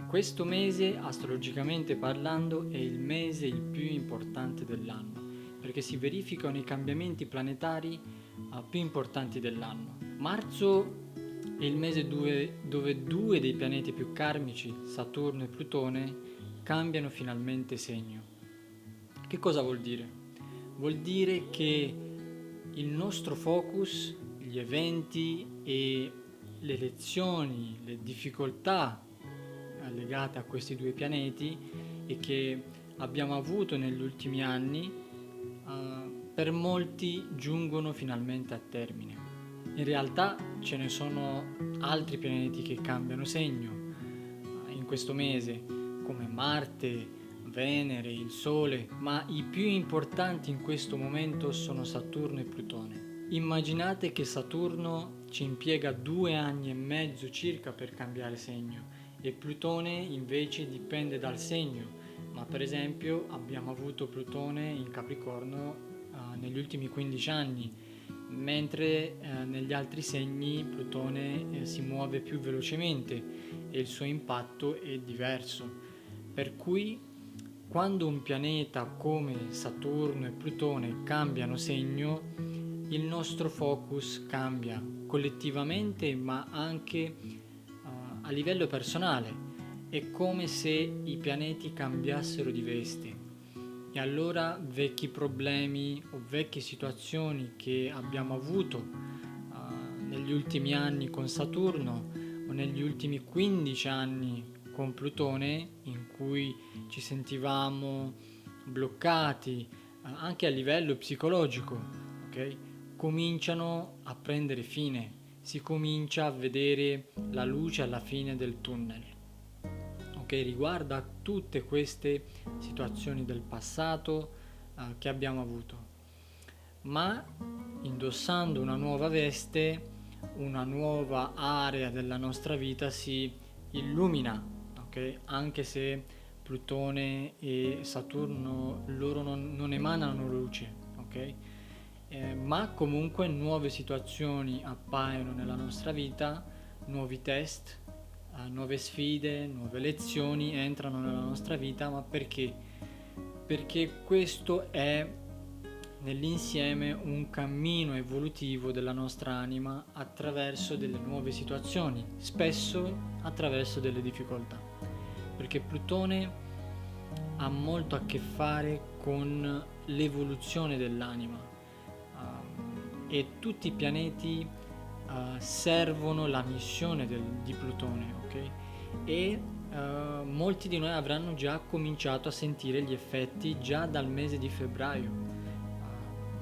Questo mese, astrologicamente parlando, è il mese il più importante dell'anno, perché si verificano i cambiamenti planetari più importanti dell'anno. Marzo è il mese dove due dei pianeti più karmici, Saturno e Plutone, cambiano finalmente segno. Che cosa vuol dire? Vuol dire che il nostro focus, gli eventi e le lezioni, le difficoltà legate a questi due pianeti e che abbiamo avuto negli ultimi anni, per molti giungono finalmente a termine. In realtà ce ne sono altri pianeti che cambiano segno in questo mese, come Marte, Venere, il Sole, ma i più importanti in questo momento sono Saturno e Plutone. Immaginate che Saturno ci impiega 2 anni e mezzo circa per cambiare segno e Plutone invece dipende dal segno, ma per esempio abbiamo avuto Plutone in Capricorno negli ultimi 15 anni, mentre negli altri segni Plutone si muove più velocemente e il suo impatto è diverso. Per cui quando un pianeta come Saturno e Plutone cambiano segno, il nostro focus cambia collettivamente ma anche a livello personale. È come se i pianeti cambiassero di veste e allora vecchi problemi o vecchie situazioni che abbiamo avuto negli ultimi anni con Saturno o negli ultimi 15 anni con Plutone, in cui ci sentivamo bloccati anche a livello psicologico, ok? Cominciano a prendere fine, si comincia a vedere la luce alla fine del tunnel. Che riguarda tutte queste situazioni del passato che abbiamo avuto, ma indossando una nuova veste, una nuova area della nostra vita si illumina, ok? Anche se Plutone e Saturno loro non emanano luce, ok? Ma comunque nuove situazioni appaiono nella nostra vita, nuovi test, nuove sfide, nuove lezioni entrano nella nostra vita, ma perché? Perché questo è nell'insieme un cammino evolutivo della nostra anima attraverso delle nuove situazioni, spesso attraverso delle difficoltà, perché Plutone ha molto a che fare con l'evoluzione dell'anima e tutti i pianeti servono la missione di Plutone, ok? E molti di noi avranno già cominciato a sentire gli effetti già dal mese di febbraio.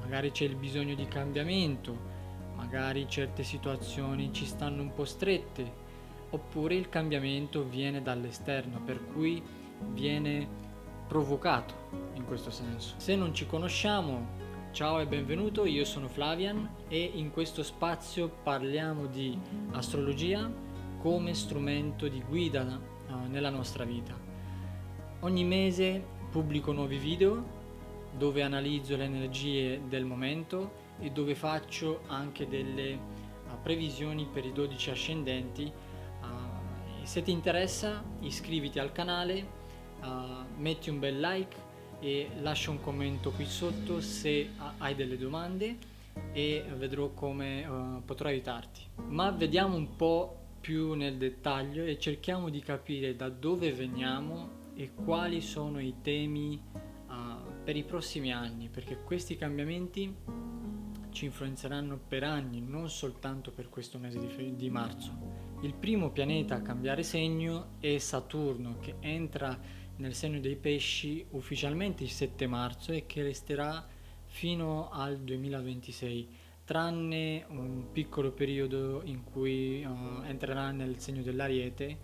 Magari c'è il bisogno di cambiamento, magari certe situazioni ci stanno un po' strette, oppure il cambiamento viene dall'esterno, per cui viene provocato in questo senso. Se non ci conosciamo, ciao e benvenuto, io sono Flavian e in questo spazio parliamo di astrologia come strumento di guida nella nostra vita. Ogni mese pubblico nuovi video dove analizzo le energie del momento e dove faccio anche delle previsioni per i 12 ascendenti. Se ti interessa, iscriviti al canale, metti un bel like e lascia un commento qui sotto se hai delle domande e vedrò come potrò aiutarti. Ma vediamo un po' più nel dettaglio e cerchiamo di capire da dove veniamo e quali sono i temi per i prossimi anni, perché questi cambiamenti ci influenzeranno per anni, non soltanto per questo mese di marzo. Il primo pianeta a cambiare segno è Saturno, che entra nel segno dei pesci ufficialmente il 7 marzo e che resterà fino al 2026, tranne un piccolo periodo in cui entrerà nel segno dell'Ariete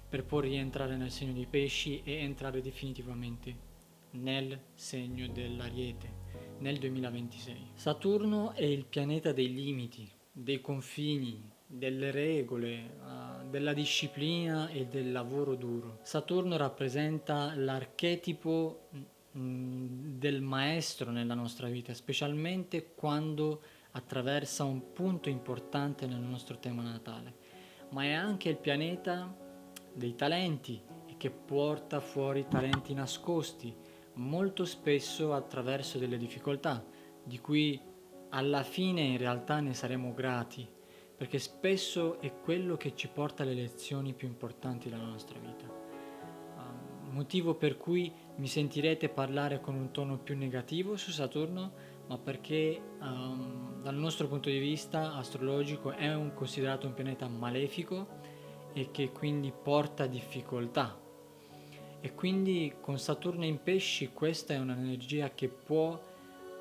per poi rientrare nel segno dei pesci e entrare definitivamente nel segno dell'Ariete nel 2026. Saturno è il pianeta dei limiti, dei confini, delle regole, della disciplina e del lavoro duro. Saturno rappresenta l'archetipo del maestro nella nostra vita, specialmente quando attraversa un punto importante nel nostro tema natale, ma è anche il pianeta dei talenti che porta fuori talenti nascosti, molto spesso attraverso delle difficoltà, di cui alla fine in realtà ne saremo grati, perché spesso è quello che ci porta alle lezioni più importanti della nostra vita. Motivo per cui mi sentirete parlare con un tono più negativo su Saturno, ma perché dal nostro punto di vista astrologico è considerato un pianeta malefico e che quindi porta difficoltà. E quindi con Saturno in pesci questa è un'energia che può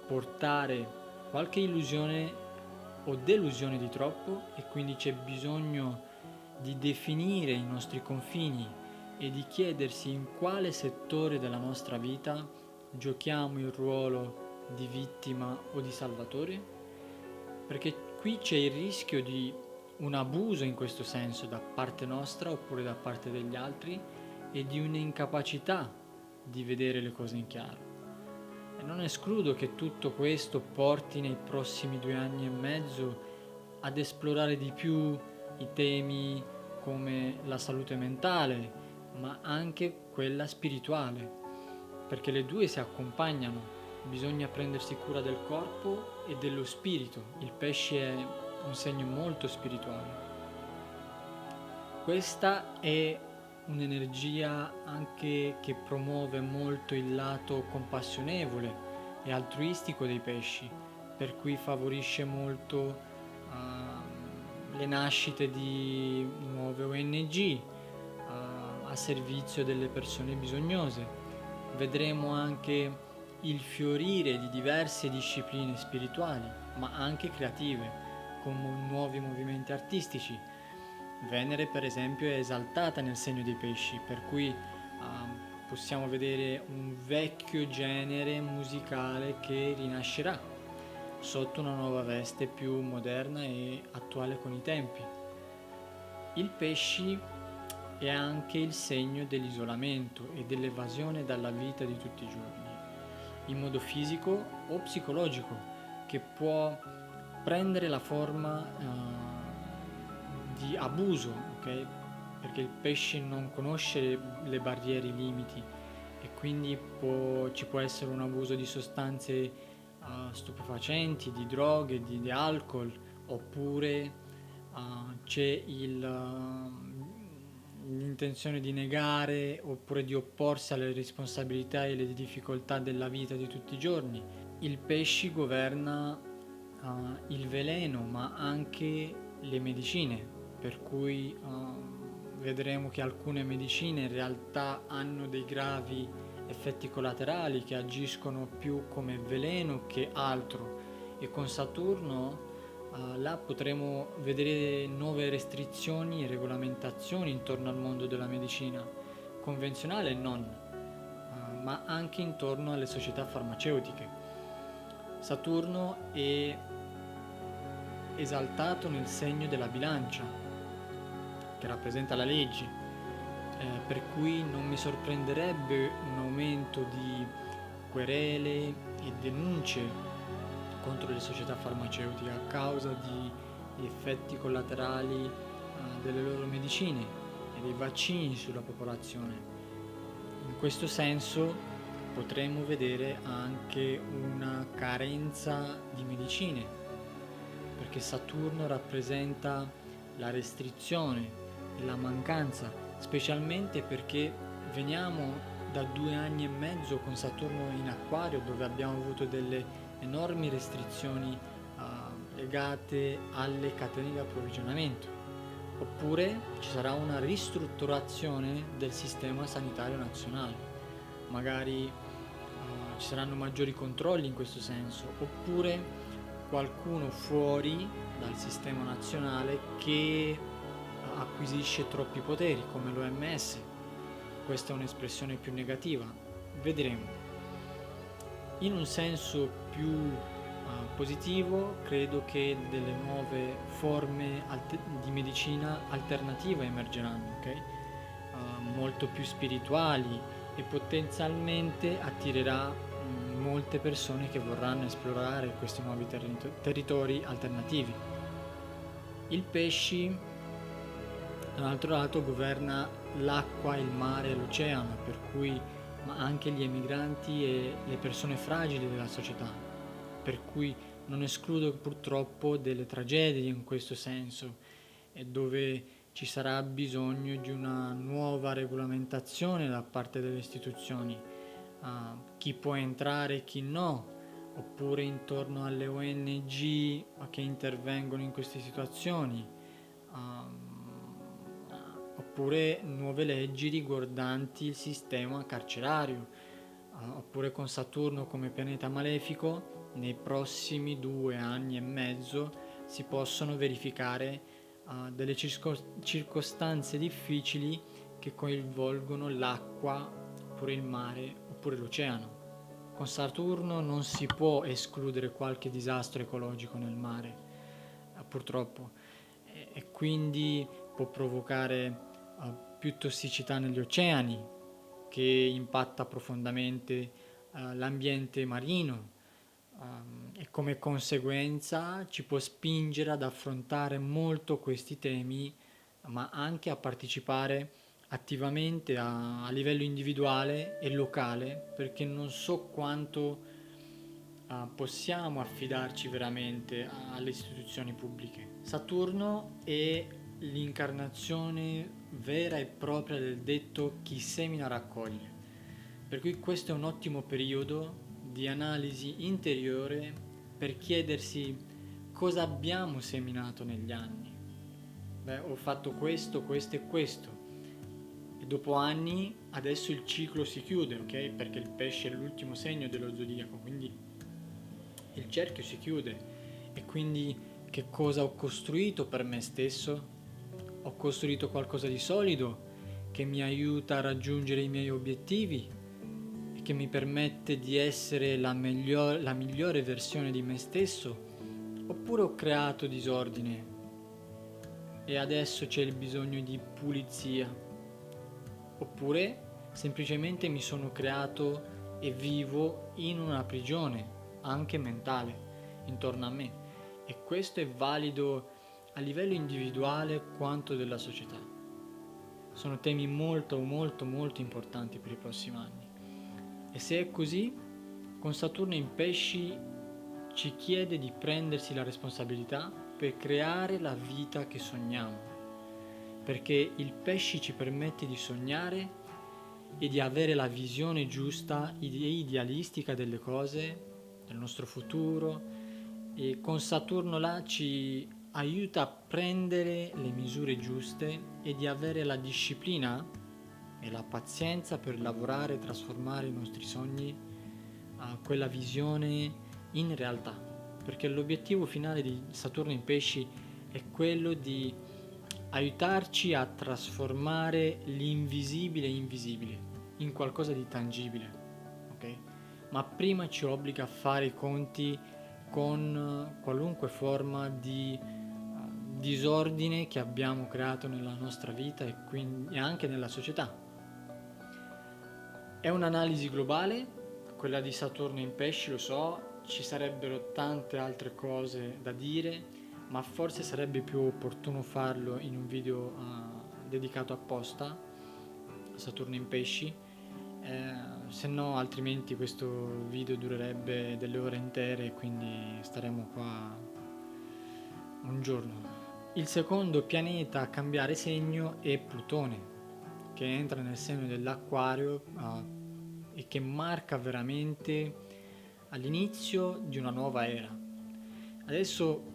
portare qualche illusione o delusione di troppo, e quindi c'è bisogno di definire i nostri confini e di chiedersi in quale settore della nostra vita giochiamo il ruolo di vittima o di salvatore, perché qui c'è il rischio di un abuso in questo senso da parte nostra oppure da parte degli altri, e di un'incapacità di vedere le cose in chiaro. E non escludo che tutto questo porti nei prossimi 2 anni e mezzo ad esplorare di più i temi come la salute mentale, ma anche quella spirituale, perché le due si accompagnano. Bisogna prendersi cura del corpo e dello spirito. Il pesce è un segno molto spirituale. Questa è un'energia anche che promuove molto il lato compassionevole e altruistico dei pesci, per cui favorisce molto le nascite di nuove ONG a servizio delle persone bisognose. Vedremo anche il fiorire di diverse discipline spirituali, ma anche creative, con nuovi movimenti artistici. Venere, per esempio, è esaltata nel segno dei pesci, per cui possiamo vedere un vecchio genere musicale che rinascerà sotto una nuova veste più moderna e attuale con i tempi. Il pesci è anche il segno dell'isolamento e dell'evasione dalla vita di tutti i giorni, in modo fisico o psicologico, che può prendere la forma di abuso, ok? Perché il pesce non conosce le barriere, i limiti, e quindi ci può essere un abuso di sostanze stupefacenti, di droghe, di alcol, oppure c'è l'intenzione di negare oppure di opporsi alle responsabilità e alle difficoltà della vita di tutti i giorni. Il pesci governa il veleno, ma anche le medicine, per cui vedremo che alcune medicine in realtà hanno dei gravi effetti collaterali che agiscono più come veleno che altro, e con Saturno là potremo vedere nuove restrizioni e regolamentazioni intorno al mondo della medicina, convenzionale e non, ma anche intorno alle società farmaceutiche. Saturno è esaltato nel segno della bilancia, che rappresenta la legge, per cui non mi sorprenderebbe un aumento di querele e denunce contro le società farmaceutiche a causa di effetti collaterali delle loro medicine e dei vaccini sulla popolazione. In questo senso potremmo vedere anche una carenza di medicine, perché Saturno rappresenta la restrizione e la mancanza, specialmente perché veniamo da 2 anni e mezzo con Saturno in Acquario, dove abbiamo avuto delle enormi restrizioni legate alle catene di approvvigionamento, oppure ci sarà una ristrutturazione del sistema sanitario nazionale, magari ci saranno maggiori controlli in questo senso, oppure qualcuno fuori dal sistema nazionale che acquisisce troppi poteri, come l'OMS. Questa è un'espressione più negativa, vedremo. In un senso più positivo, credo che delle nuove forme di medicina alternativa emergeranno, okay? Molto più spirituali, e potenzialmente attirerà molte persone che vorranno esplorare questi nuovi territori alternativi. Il pesci, dall'altro lato, governa l'acqua, il mare e l'oceano, per cui ma anche gli emigranti e le persone fragili della società, per cui non escludo purtroppo delle tragedie in questo senso, e dove ci sarà bisogno di una nuova regolamentazione da parte delle istituzioni, chi può entrare e chi no, oppure intorno alle ONG che intervengono in queste situazioni, oppure nuove leggi riguardanti il sistema carcerario, oppure con Saturno come pianeta malefico nei prossimi 2 anni e mezzo si possono verificare delle circostanze difficili che coinvolgono l'acqua, oppure il mare, oppure l'oceano. Con Saturno non si può escludere qualche disastro ecologico nel mare, purtroppo, e quindi può provocare più tossicità negli oceani, che impatta profondamente l'ambiente marino, e come conseguenza ci può spingere ad affrontare molto questi temi, ma anche a partecipare attivamente a livello individuale e locale, perché non so quanto possiamo affidarci veramente alle istituzioni pubbliche. Saturno è l'incarnazione vera e propria del detto chi semina raccoglie, per cui questo è un ottimo periodo di analisi interiore per chiedersi cosa abbiamo seminato negli anni. Ho fatto questo, questo e questo, e dopo anni adesso il ciclo si chiude, ok? Perché il pesce è l'ultimo segno dello zodiaco, quindi il cerchio si chiude, e quindi che cosa ho costruito per me stesso? Ho costruito qualcosa di solido che mi aiuta a raggiungere i miei obiettivi e che mi permette di essere la migliore versione di me stesso, oppure ho creato disordine e adesso c'è il bisogno di pulizia, oppure semplicemente mi sono creato e vivo in una prigione anche mentale intorno a me, e questo è valido a livello individuale quanto della società. Sono temi molto molto molto importanti per i prossimi anni, e se è così, con Saturno in pesci ci chiede di prendersi la responsabilità per creare la vita che sogniamo, perché il pesci ci permette di sognare e di avere la visione giusta e idealistica delle cose, del nostro futuro, e con Saturno là ci aiuta a prendere le misure giuste e di avere la disciplina e la pazienza per lavorare e trasformare i nostri sogni, a quella visione, in realtà, perché l'obiettivo finale di Saturno in pesci è quello di aiutarci a trasformare l'invisibile invisibile in qualcosa di tangibile, ok? Ma prima ci obbliga a fare i conti con qualunque forma di disordine che abbiamo creato nella nostra vita e quindi anche nella società. È un'analisi globale, quella di Saturno in pesci, lo so, ci sarebbero tante altre cose da dire, ma forse sarebbe più opportuno farlo in un video dedicato apposta a Saturno in pesci, se no altrimenti questo video durerebbe delle ore intere e quindi staremo qua un giorno. Il secondo pianeta a cambiare segno è Plutone, che entra nel segno dell'Acquario e che marca veramente all'inizio di una nuova era. Adesso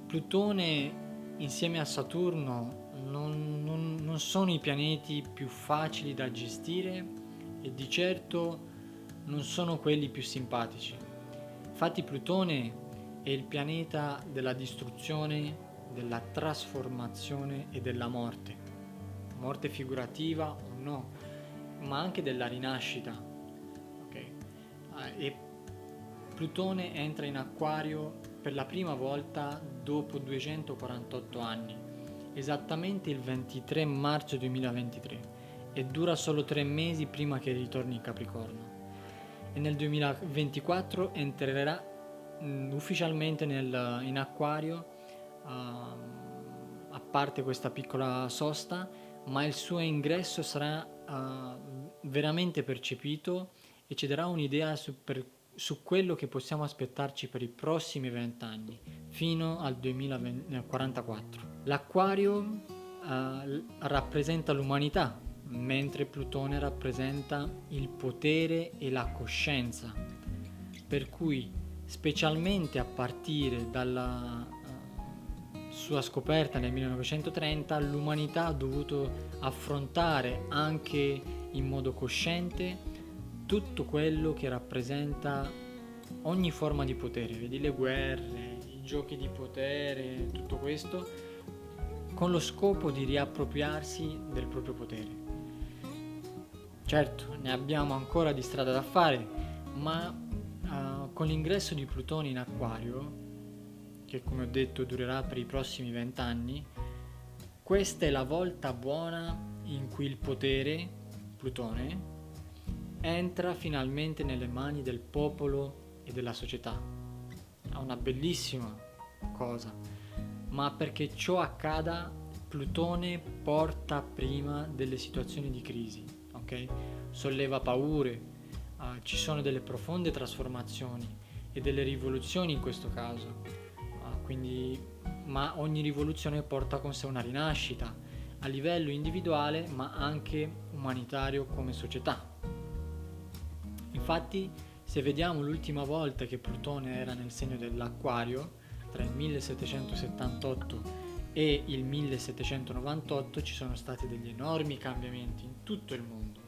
Plutone insieme a Saturno non sono i pianeti più facili da gestire e di certo non sono quelli più simpatici. Infatti Plutone è il pianeta della distruzione, della trasformazione e della morte figurativa o no, ma anche della rinascita, ok? E Plutone entra in Acquario per la prima volta dopo 248 anni, esattamente il 23 marzo 2023, e dura solo 3 mesi prima che ritorni in Capricorno, e nel 2024 entrerà ufficialmente in Acquario, a parte questa piccola sosta, ma il suo ingresso sarà veramente percepito e ci darà un'idea su quello che possiamo aspettarci per i prossimi 20 anni, fino al 2044. L'Aquario rappresenta l'umanità, mentre Plutone rappresenta il potere e la coscienza, per cui specialmente a partire dalla sua scoperta nel 1930 l'umanità ha dovuto affrontare anche in modo cosciente tutto quello che rappresenta ogni forma di potere, vedi le guerre, i giochi di potere, tutto questo, con lo scopo di riappropriarsi del proprio potere. Certo, ne abbiamo ancora di strada da fare, ma con l'ingresso di Plutone in Acquario, che come ho detto durerà per i prossimi 20 anni, questa è la volta buona in cui il potere, Plutone, entra finalmente nelle mani del popolo e della società. È una bellissima cosa, ma perché ciò accada, Plutone porta prima delle situazioni di crisi, ok? Solleva paure, ci sono delle profonde trasformazioni e delle rivoluzioni in questo caso. Ma ogni rivoluzione porta con sé una rinascita a livello individuale ma anche umanitario come società. Infatti, se vediamo l'ultima volta che Plutone era nel segno dell'Acquario, tra il 1778 e il 1798, ci sono stati degli enormi cambiamenti in tutto il mondo,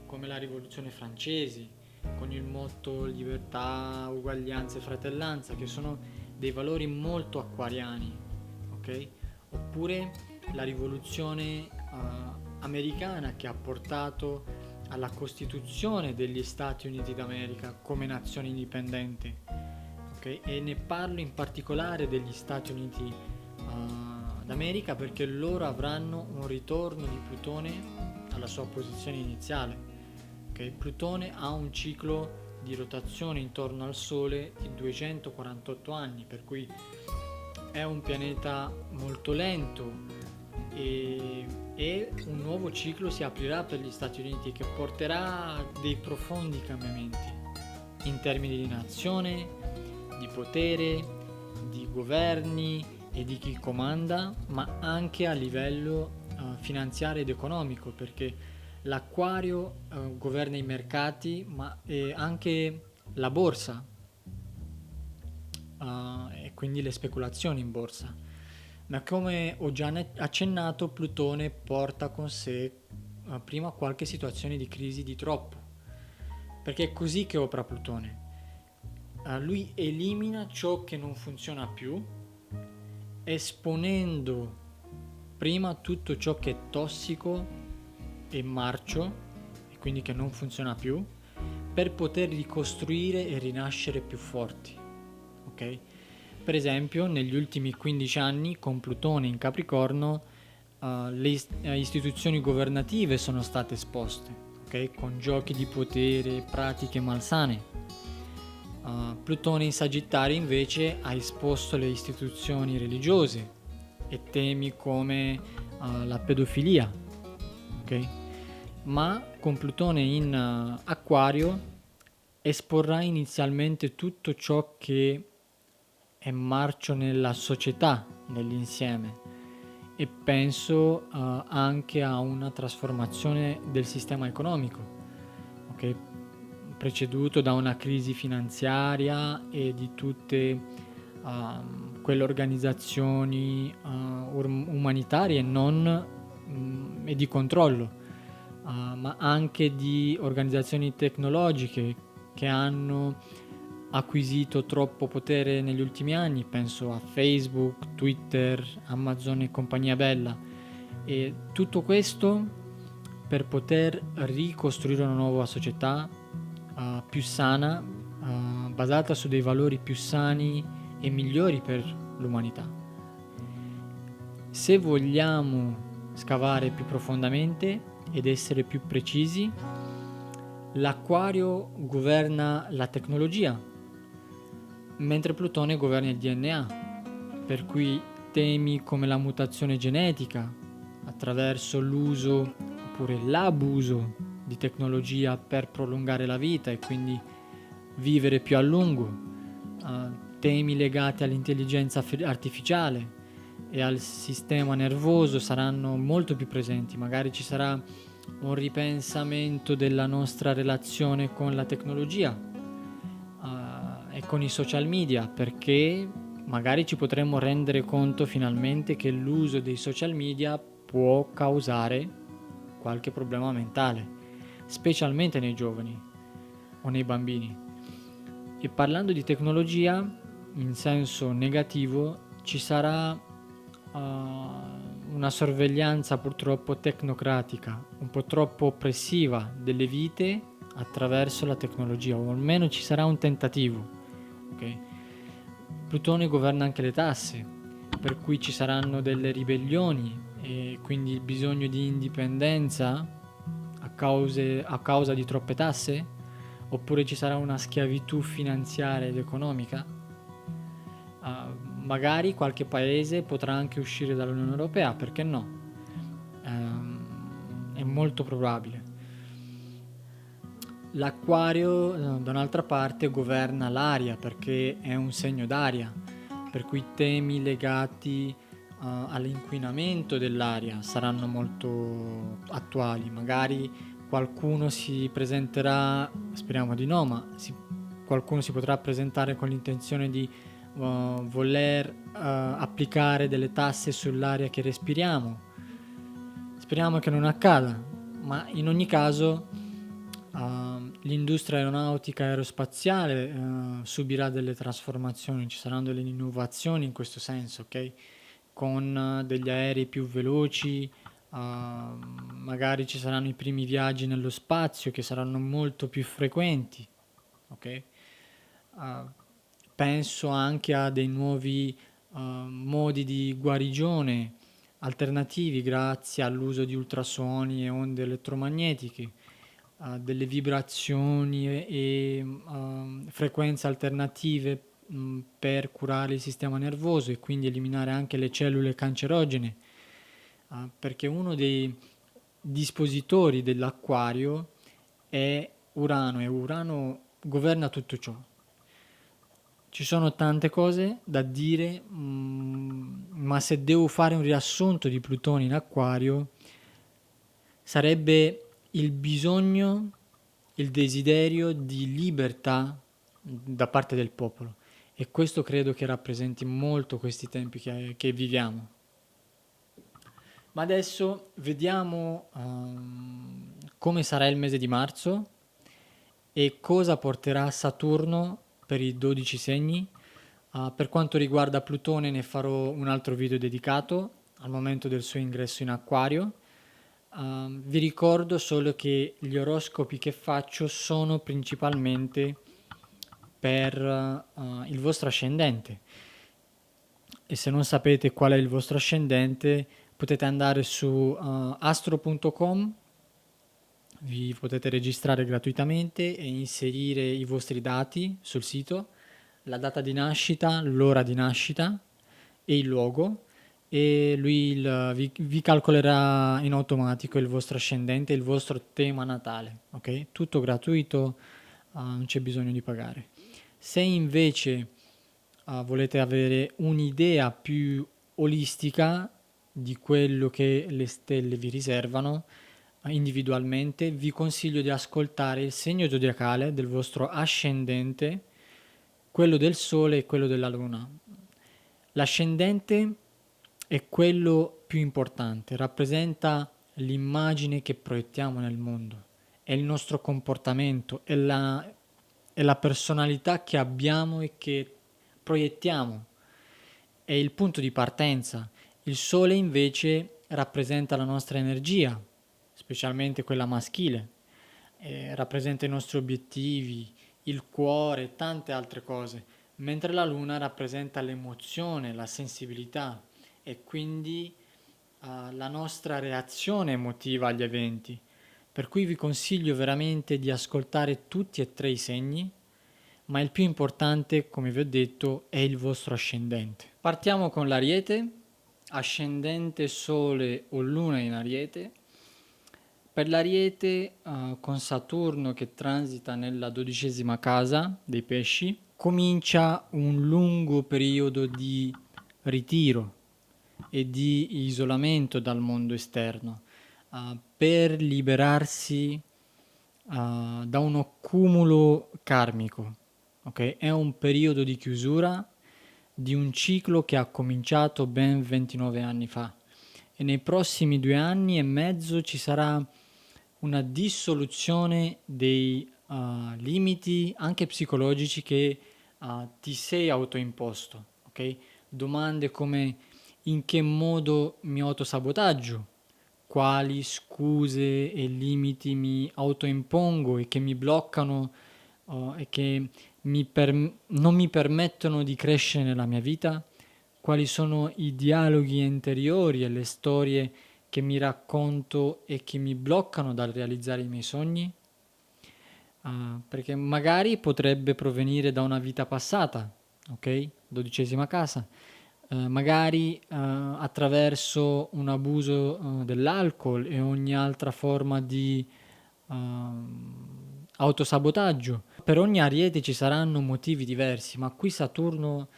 come la rivoluzione francese, con il motto libertà, uguaglianza e fratellanza, che sono dei valori molto acquariani, ok? Oppure la rivoluzione americana, che ha portato alla costituzione degli Stati Uniti d'America come nazione indipendente, ok? E ne parlo in particolare degli Stati Uniti d'America perché loro avranno un ritorno di Plutone alla sua posizione iniziale, ok? Plutone ha un ciclo di rotazione intorno al Sole di 248 anni, per cui è un pianeta molto lento e un nuovo ciclo si aprirà per gli Stati Uniti che porterà dei profondi cambiamenti in termini di nazione, di potere, di governi e di chi comanda, ma anche a livello finanziario ed economico, perché l'Acquario governa i mercati, ma anche la borsa e quindi le speculazioni in borsa. Ma come ho già accennato, Plutone porta con sé prima qualche situazione di crisi di troppo, perché è così che opera Plutone. Lui elimina ciò che non funziona più, esponendo prima tutto ciò che è tossico e marcio, e quindi che non funziona più, per poter ricostruire e rinascere più forti, ok? Per esempio, negli ultimi 15 anni, con Plutone in Capricorno, le istituzioni governative sono state esposte, ok? Con giochi di potere, pratiche malsane. Plutone in Sagittario invece ha esposto le istituzioni religiose e temi come la pedofilia, ok? Ma con Plutone in Acquario esporrà inizialmente tutto ciò che è marcio nella società, nell'insieme, e penso anche a una trasformazione del sistema economico, ok? Preceduto da una crisi finanziaria e di tutte quelle organizzazioni umanitarie e di controllo, ma anche di organizzazioni tecnologiche che hanno acquisito troppo potere negli ultimi anni. Penso a Facebook, Twitter, Amazon e compagnia bella, e tutto questo per poter ricostruire una nuova società più sana, basata su dei valori più sani e migliori per l'umanità. Se vogliamo scavare più profondamente ed essere più precisi, l'Acquario governa la tecnologia, mentre Plutone governa il DNA, per cui temi come la mutazione genetica, attraverso l'uso oppure l'abuso di tecnologia per prolungare la vita e quindi vivere più a lungo. Temi legati all'intelligenza artificiale e al sistema nervoso saranno molto più presenti. Magari ci sarà un ripensamento della nostra relazione con la tecnologia e con i social media, perché magari ci potremmo rendere conto finalmente che l'uso dei social media può causare qualche problema mentale, specialmente nei giovani o nei bambini. E parlando di tecnologia in senso negativo, ci sarà una sorveglianza purtroppo tecnocratica, un po' troppo oppressiva delle vite attraverso la tecnologia, o almeno ci sarà un tentativo. Okay? Plutone governa anche le tasse, per cui ci saranno delle ribellioni e quindi il bisogno di indipendenza a causa di troppe tasse, oppure ci sarà una schiavitù finanziaria ed economica. Magari qualche paese potrà anche uscire dall'Unione Europea, perché no? È molto probabile. L'acquario, da un'altra parte, governa l'aria perché è un segno d'aria, per cui temi legati all'inquinamento dell'aria saranno molto attuali. Magari qualcuno si presenterà, speriamo di no, ma qualcuno si potrà presentare con l'intenzione di voler applicare delle tasse sull'aria che respiriamo. Speriamo che non accada, ma in ogni caso l'industria aeronautica e aerospaziale subirà delle trasformazioni, ci saranno delle innovazioni in questo senso, ok? Con degli aerei più veloci, magari ci saranno i primi viaggi nello spazio che saranno molto più frequenti, ok? Penso anche a dei nuovi modi di guarigione alternativi grazie all'uso di ultrasuoni e onde elettromagnetiche, delle vibrazioni e frequenze alternative per curare il sistema nervoso e quindi eliminare anche le cellule cancerogene, perché uno dei dispositori dell'acquario è Urano e Urano governa tutto ciò. Ci sono tante cose da dire, ma se devo fare un riassunto di Plutone in Acquario, sarebbe il bisogno, il desiderio di libertà da parte del popolo. E questo credo che rappresenti molto questi tempi che viviamo. Ma adesso vediamo come sarà il mese di marzo e cosa porterà Saturno per i 12 segni. Per quanto riguarda Plutone ne farò un altro video dedicato al momento del suo ingresso in Acquario. Vi ricordo solo che gli oroscopi che faccio sono principalmente per il vostro ascendente, e se non sapete qual è il vostro ascendente potete andare su astro.com, vi potete registrare gratuitamente e inserire i vostri dati sul sito, la data di nascita, l'ora di nascita e il luogo, e lui vi calcolerà in automatico il vostro ascendente e il vostro tema natale, ok? Tutto gratuito, non c'è bisogno di pagare. Se invece volete avere un'idea più olistica di quello che le stelle vi riservano individualmente, vi consiglio di ascoltare il segno zodiacale del vostro ascendente, quello del Sole e quello della Luna. L'ascendente è quello più importante, rappresenta l'immagine che proiettiamo nel mondo, è il nostro comportamento, è la personalità che abbiamo e che proiettiamo, è il punto di partenza. Il Sole invece rappresenta la nostra energia, specialmente quella maschile, rappresenta i nostri obiettivi, il cuore e tante altre cose, mentre la Luna rappresenta l'emozione, la sensibilità e quindi la nostra reazione emotiva agli eventi. Per cui vi consiglio veramente di ascoltare tutti e tre i segni, ma il più importante, come vi ho detto, è il vostro ascendente. Partiamo con l'Ariete. ascendente Sole o Luna in Ariete. Per l'Ariete, con Saturno che transita nella 12ª casa dei pesci, comincia un lungo periodo di ritiro e di isolamento dal mondo esterno, per liberarsi da un accumulo karmico. Ok? È un periodo di chiusura di un ciclo che ha cominciato ben 29 anni fa e nei prossimi 2 anni e mezzo ci sarà una dissoluzione dei limiti anche psicologici che ti sei autoimposto, ok? Domande come: in che modo mi autosabotaggio? Quali scuse e limiti mi autoimpongo e che mi bloccano e che non mi permettono di crescere nella mia vita? Quali sono i dialoghi interiori e le storie che mi racconto e che mi bloccano dal realizzare i miei sogni? Perché magari potrebbe provenire da una vita passata, ok? 12ª casa. Magari attraverso un abuso dell'alcol e ogni altra forma di autosabotaggio. Per ogni ariete ci saranno motivi diversi, ma qui Saturno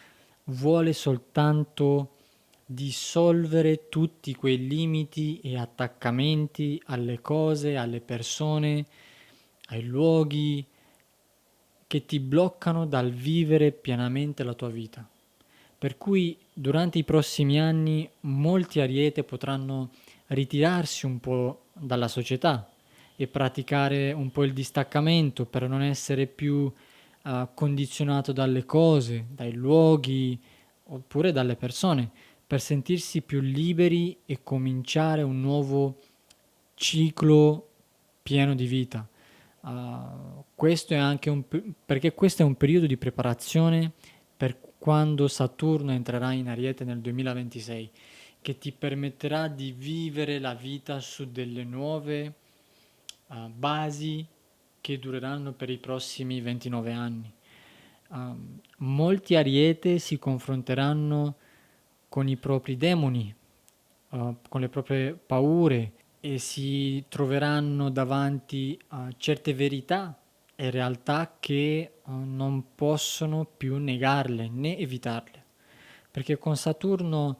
vuole soltanto dissolvere tutti quei limiti e attaccamenti alle cose, alle persone, ai luoghi che ti bloccano dal vivere pienamente la tua vita. Per cui durante i prossimi anni molti ariete potranno ritirarsi un po' dalla società e praticare un po' il distaccamento per non essere più condizionato dalle cose, dai luoghi oppure dalle persone, per sentirsi più liberi e cominciare un nuovo ciclo pieno di vita. Questo è anche perché questo è un periodo di preparazione per quando Saturno entrerà in Ariete nel 2026, che ti permetterà di vivere la vita su delle nuove basi che dureranno per i prossimi 29 anni. Molti Ariete si confronteranno con i propri demoni, con le proprie paure e si troveranno davanti a certe verità e realtà che non possono più negarle né evitarle. Perché con Saturno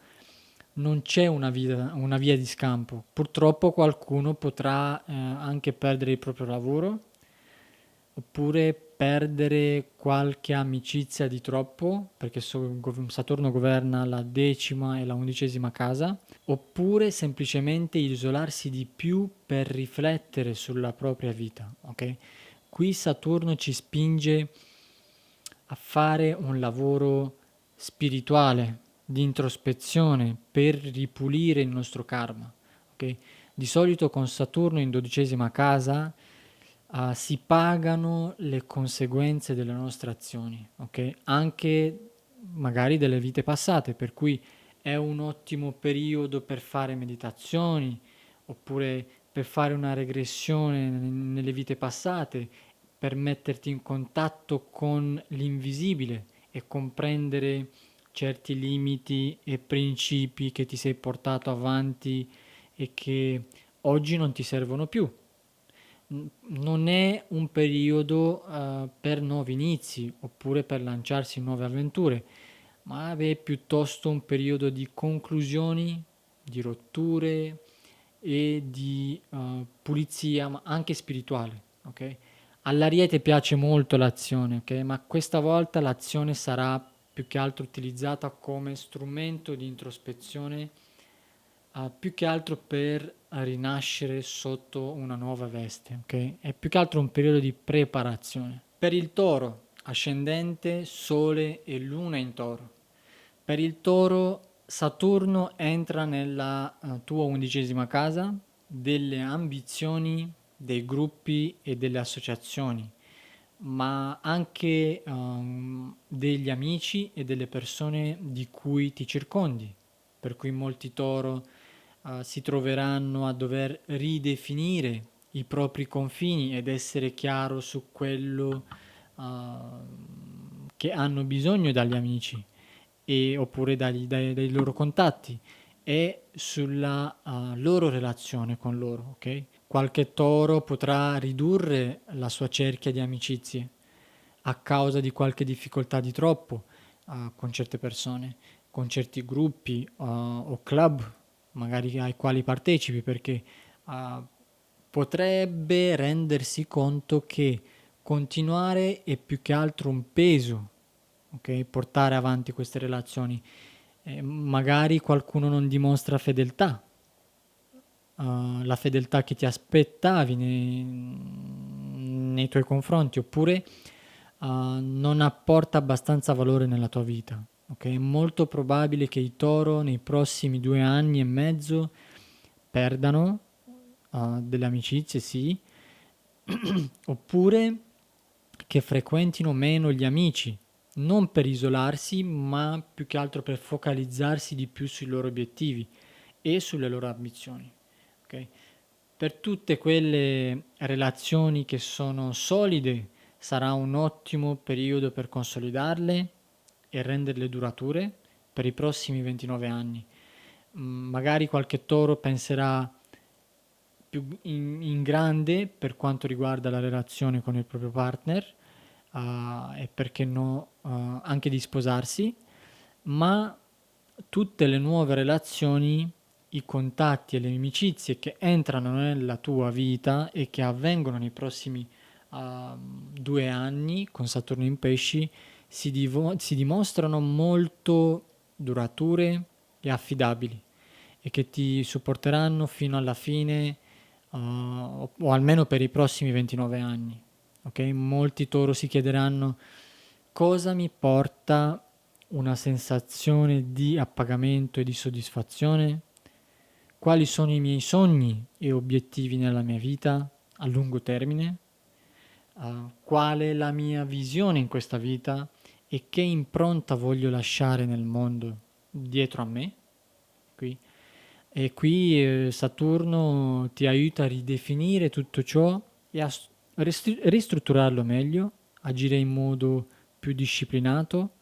non c'è una via di scampo. Purtroppo qualcuno potrà anche perdere il proprio lavoro oppure perdere qualche amicizia di troppo, perché Saturno governa la 10ª e la 11ª casa, oppure semplicemente isolarsi di più per riflettere sulla propria vita, ok? Qui Saturno ci spinge a fare un lavoro spirituale, di introspezione, per ripulire il nostro karma, ok? Di solito con Saturno in 12ª casa si pagano le conseguenze delle nostre azioni, ok? Anche magari delle vite passate, per cui è un ottimo periodo per fare meditazioni oppure per fare una regressione nelle vite passate, per metterti in contatto con l'invisibile e comprendere certi limiti e principi che ti sei portato avanti e che oggi non ti servono più. Non è un periodo per nuovi inizi oppure per lanciarsi in nuove avventure, ma è piuttosto un periodo di conclusioni, di rotture e di pulizia, ma anche spirituale, ok? All'Ariete piace molto l'azione, ok? Ma questa volta l'azione sarà più che altro utilizzata come strumento di introspezione, più che altro per rinascere sotto una nuova veste, ok? È più che altro un periodo di preparazione. Per il Toro, ascendente, Sole e Luna in Toro. Per il Toro, Saturno entra nella tua 11ª casa delle ambizioni, dei gruppi e delle associazioni, ma anche degli amici e delle persone di cui ti circondi. Per cui molti Toro si troveranno a dover ridefinire i propri confini ed essere chiaro su quello che hanno bisogno dagli amici oppure dai loro contatti è sulla loro relazione con loro, ok? Qualche toro potrà ridurre la sua cerchia di amicizie a causa di qualche difficoltà di troppo con certe persone, con certi gruppi o club magari ai quali partecipi, perché potrebbe rendersi conto che continuare è più che altro un peso, ok? Portare avanti queste relazioni. Magari qualcuno non dimostra fedeltà, la fedeltà che ti aspettavi nei tuoi confronti, oppure non apporta abbastanza valore nella tua vita. Okay? È molto probabile che i toro nei prossimi 2 anni e mezzo perdano delle amicizie, sì, oppure che frequentino meno gli amici, non per isolarsi, ma più che altro per focalizzarsi di più sui loro obiettivi e sulle loro ambizioni. Okay? Per tutte quelle relazioni che sono solide sarà un ottimo periodo per consolidarle e renderle durature per i prossimi 29 anni. Magari qualche toro penserà più in grande per quanto riguarda la relazione con il proprio partner e perché no anche di sposarsi, ma tutte le nuove relazioni, i contatti e le amicizie che entrano nella tua vita e che avvengono nei prossimi 2 anni con Saturno in pesci si dimostrano molto durature e affidabili e che ti supporteranno fino alla fine o almeno per i prossimi 29 anni. Ok? Molti toro si chiederanno cosa mi porta una sensazione di appagamento e di soddisfazione, quali sono i miei sogni e obiettivi nella mia vita a lungo termine, qual è la mia visione in questa vita e che impronta voglio lasciare nel mondo dietro a me. Qui. E qui Saturno ti aiuta a ridefinire tutto ciò e a ristrutturarlo meglio, agire in modo più disciplinato.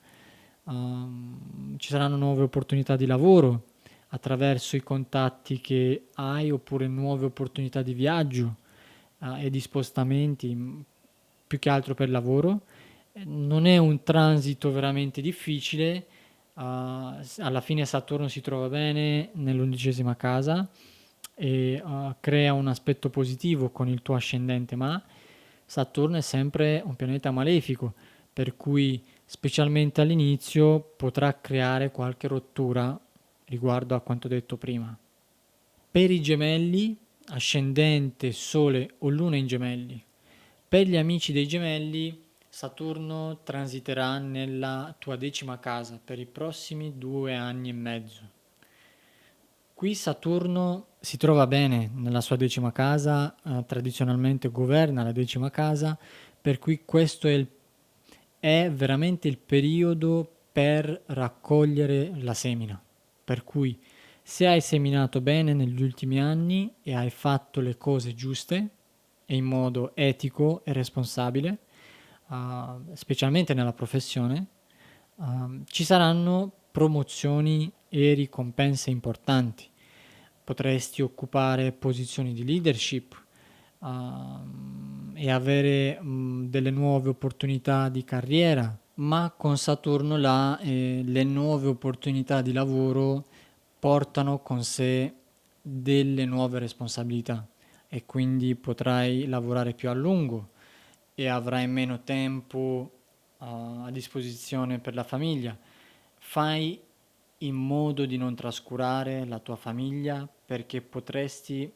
Ci saranno nuove opportunità di lavoro attraverso i contatti che hai oppure nuove opportunità di viaggio e di spostamenti più che altro per lavoro. Non è un transito veramente difficile. Alla fine Saturno si trova bene nell'11ª casa e crea un aspetto positivo con il tuo ascendente, ma Saturno è sempre un pianeta malefico, per cui specialmente all'inizio potrà creare qualche rottura riguardo a quanto detto prima. Per i gemelli, ascendente, sole o luna in gemelli. Per gli amici dei gemelli, Saturno transiterà nella tua 10ª casa per i prossimi 2 anni e mezzo. Qui Saturno si trova bene nella sua 10ª casa, tradizionalmente governa la 10ª casa, per cui questo è veramente il periodo per raccogliere la semina. Per cui se hai seminato bene negli ultimi anni e hai fatto le cose giuste e in modo etico e responsabile, specialmente nella professione, ci saranno promozioni e ricompense importanti. Potresti occupare posizioni di leadership e avere delle nuove opportunità di carriera, ma con Saturno là le nuove opportunità di lavoro portano con sé delle nuove responsabilità e quindi potrai lavorare più a lungo e avrai meno tempo a disposizione per la famiglia. Fai in modo di non trascurare la tua famiglia perché potresti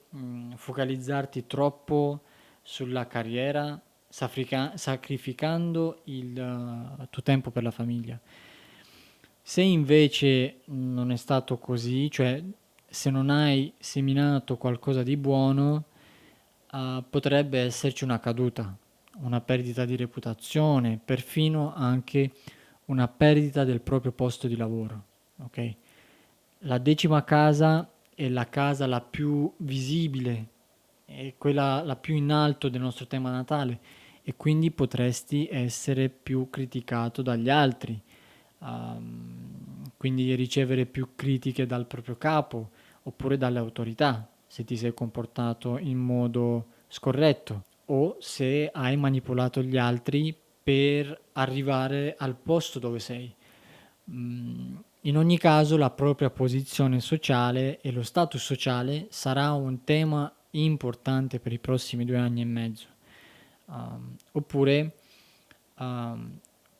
focalizzarti troppo sulla carriera sacrificando il tuo tempo per la famiglia. Se invece non è stato così, cioè se non hai seminato qualcosa di buono, potrebbe esserci una caduta, una perdita di reputazione, perfino anche una perdita del proprio posto di lavoro. Ok? La 10ª casa è la casa la più visibile, è quella la più in alto del nostro tema natale e quindi potresti essere più criticato dagli altri. quindi ricevere più critiche dal proprio capo oppure dalle autorità se ti sei comportato in modo scorretto o se hai manipolato gli altri per arrivare al posto dove sei. In ogni caso la propria posizione sociale e lo status sociale sarà un tema importante per i prossimi 2 anni e mezzo. Oppure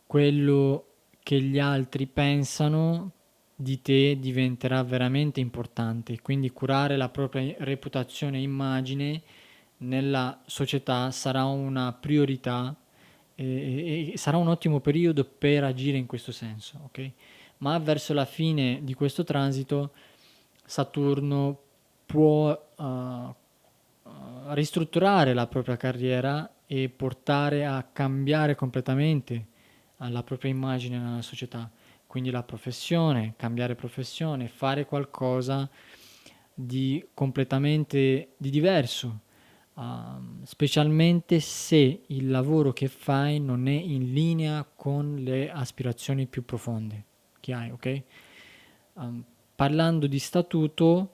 quello che gli altri pensano di te diventerà veramente importante, quindi curare la propria reputazione e immagine nella società sarà una priorità e sarà un ottimo periodo per agire in questo senso, ok? Ma verso la fine di questo transito Saturno può ristrutturare la propria carriera e portare a cambiare completamente la propria immagine nella società. Quindi la professione, cambiare professione, fare qualcosa di completamente di diverso, specialmente se il lavoro che fai non è in linea con le aspirazioni più profonde che hai, ok? Parlando di statuto,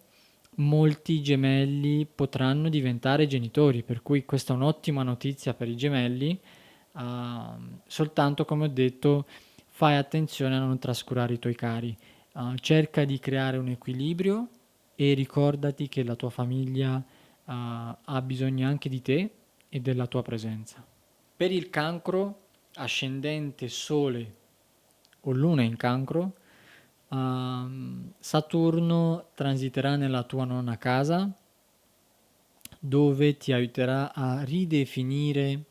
molti gemelli potranno diventare genitori, per cui questa è un'ottima notizia per i gemelli, soltanto come ho detto fai attenzione a non trascurare i tuoi cari, cerca di creare un equilibrio e ricordati che la tua famiglia ha bisogno anche di te e della tua presenza. Per il cancro, ascendente Sole o Luna in cancro, Saturno transiterà nella tua nona casa dove ti aiuterà a ridefinire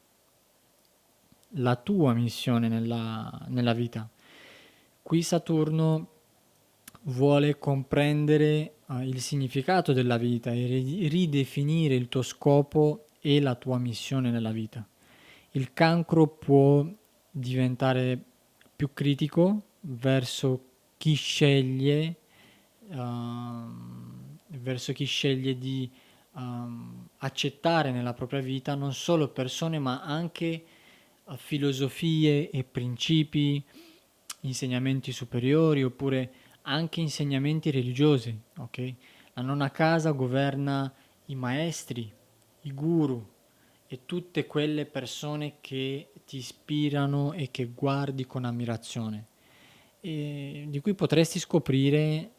la tua missione nella vita. Qui Saturno vuole comprendere il significato della vita e ridefinire il tuo scopo e la tua missione nella vita. Il cancro può diventare più critico verso chi sceglie di accettare nella propria vita non solo persone ma anche filosofie e principi, insegnamenti superiori oppure anche insegnamenti religiosi, ok? La nona casa governa i maestri, i guru e tutte quelle persone che ti ispirano e che guardi con ammirazione e di cui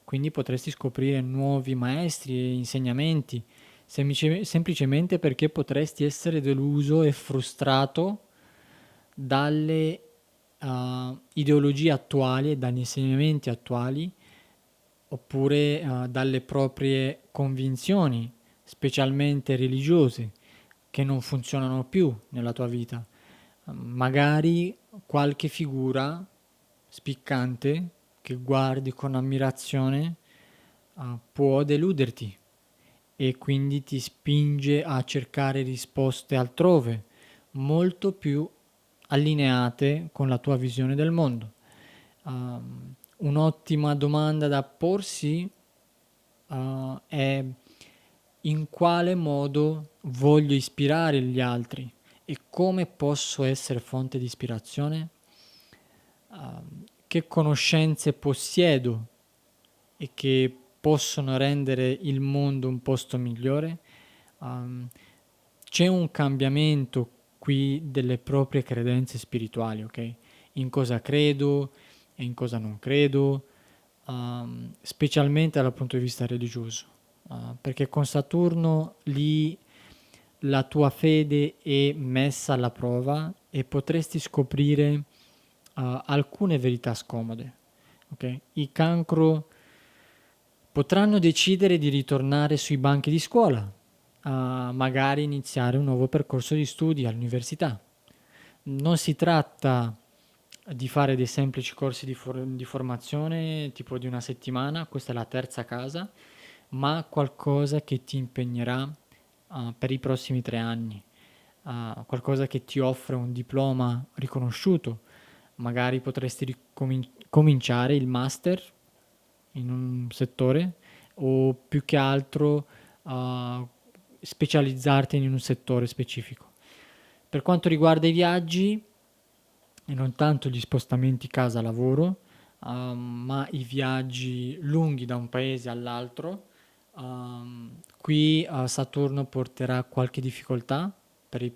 quindi potresti scoprire nuovi maestri e insegnamenti, semplicemente perché potresti essere deluso e frustrato dalle ideologie attuali e dagli insegnamenti attuali, oppure dalle proprie convinzioni, specialmente religiose, che non funzionano più nella tua vita. Magari qualche figura spiccante che guardi con ammirazione può deluderti e quindi ti spinge a cercare risposte altrove, molto più allineate con la tua visione del mondo. Un'ottima domanda da porsi è: in quale modo voglio ispirare gli altri e come posso essere fonte di ispirazione? Che conoscenze possiedo e che possono rendere il mondo un posto migliore? C'è un cambiamento qui delle proprie credenze spirituali, ok? In cosa credo e in cosa non credo, specialmente dal punto di vista religioso, perché con Saturno lì la tua fede è messa alla prova e potresti scoprire alcune verità scomode. Okay? I cancro potranno decidere di ritornare sui banchi di scuola, magari iniziare un nuovo percorso di studi all'università. Non si tratta di fare dei semplici corsi di formazione tipo di una settimana, questa è la terza casa, ma qualcosa che ti impegnerà per i prossimi 3 anni, qualcosa che ti offre un diploma riconosciuto. Magari potresti cominciare il master in un settore o più che altro specializzarti in un settore specifico. Per quanto riguarda i viaggi e non tanto gli spostamenti casa-lavoro, ma i viaggi lunghi da un paese all'altro. Qui Saturno porterà qualche difficoltà per i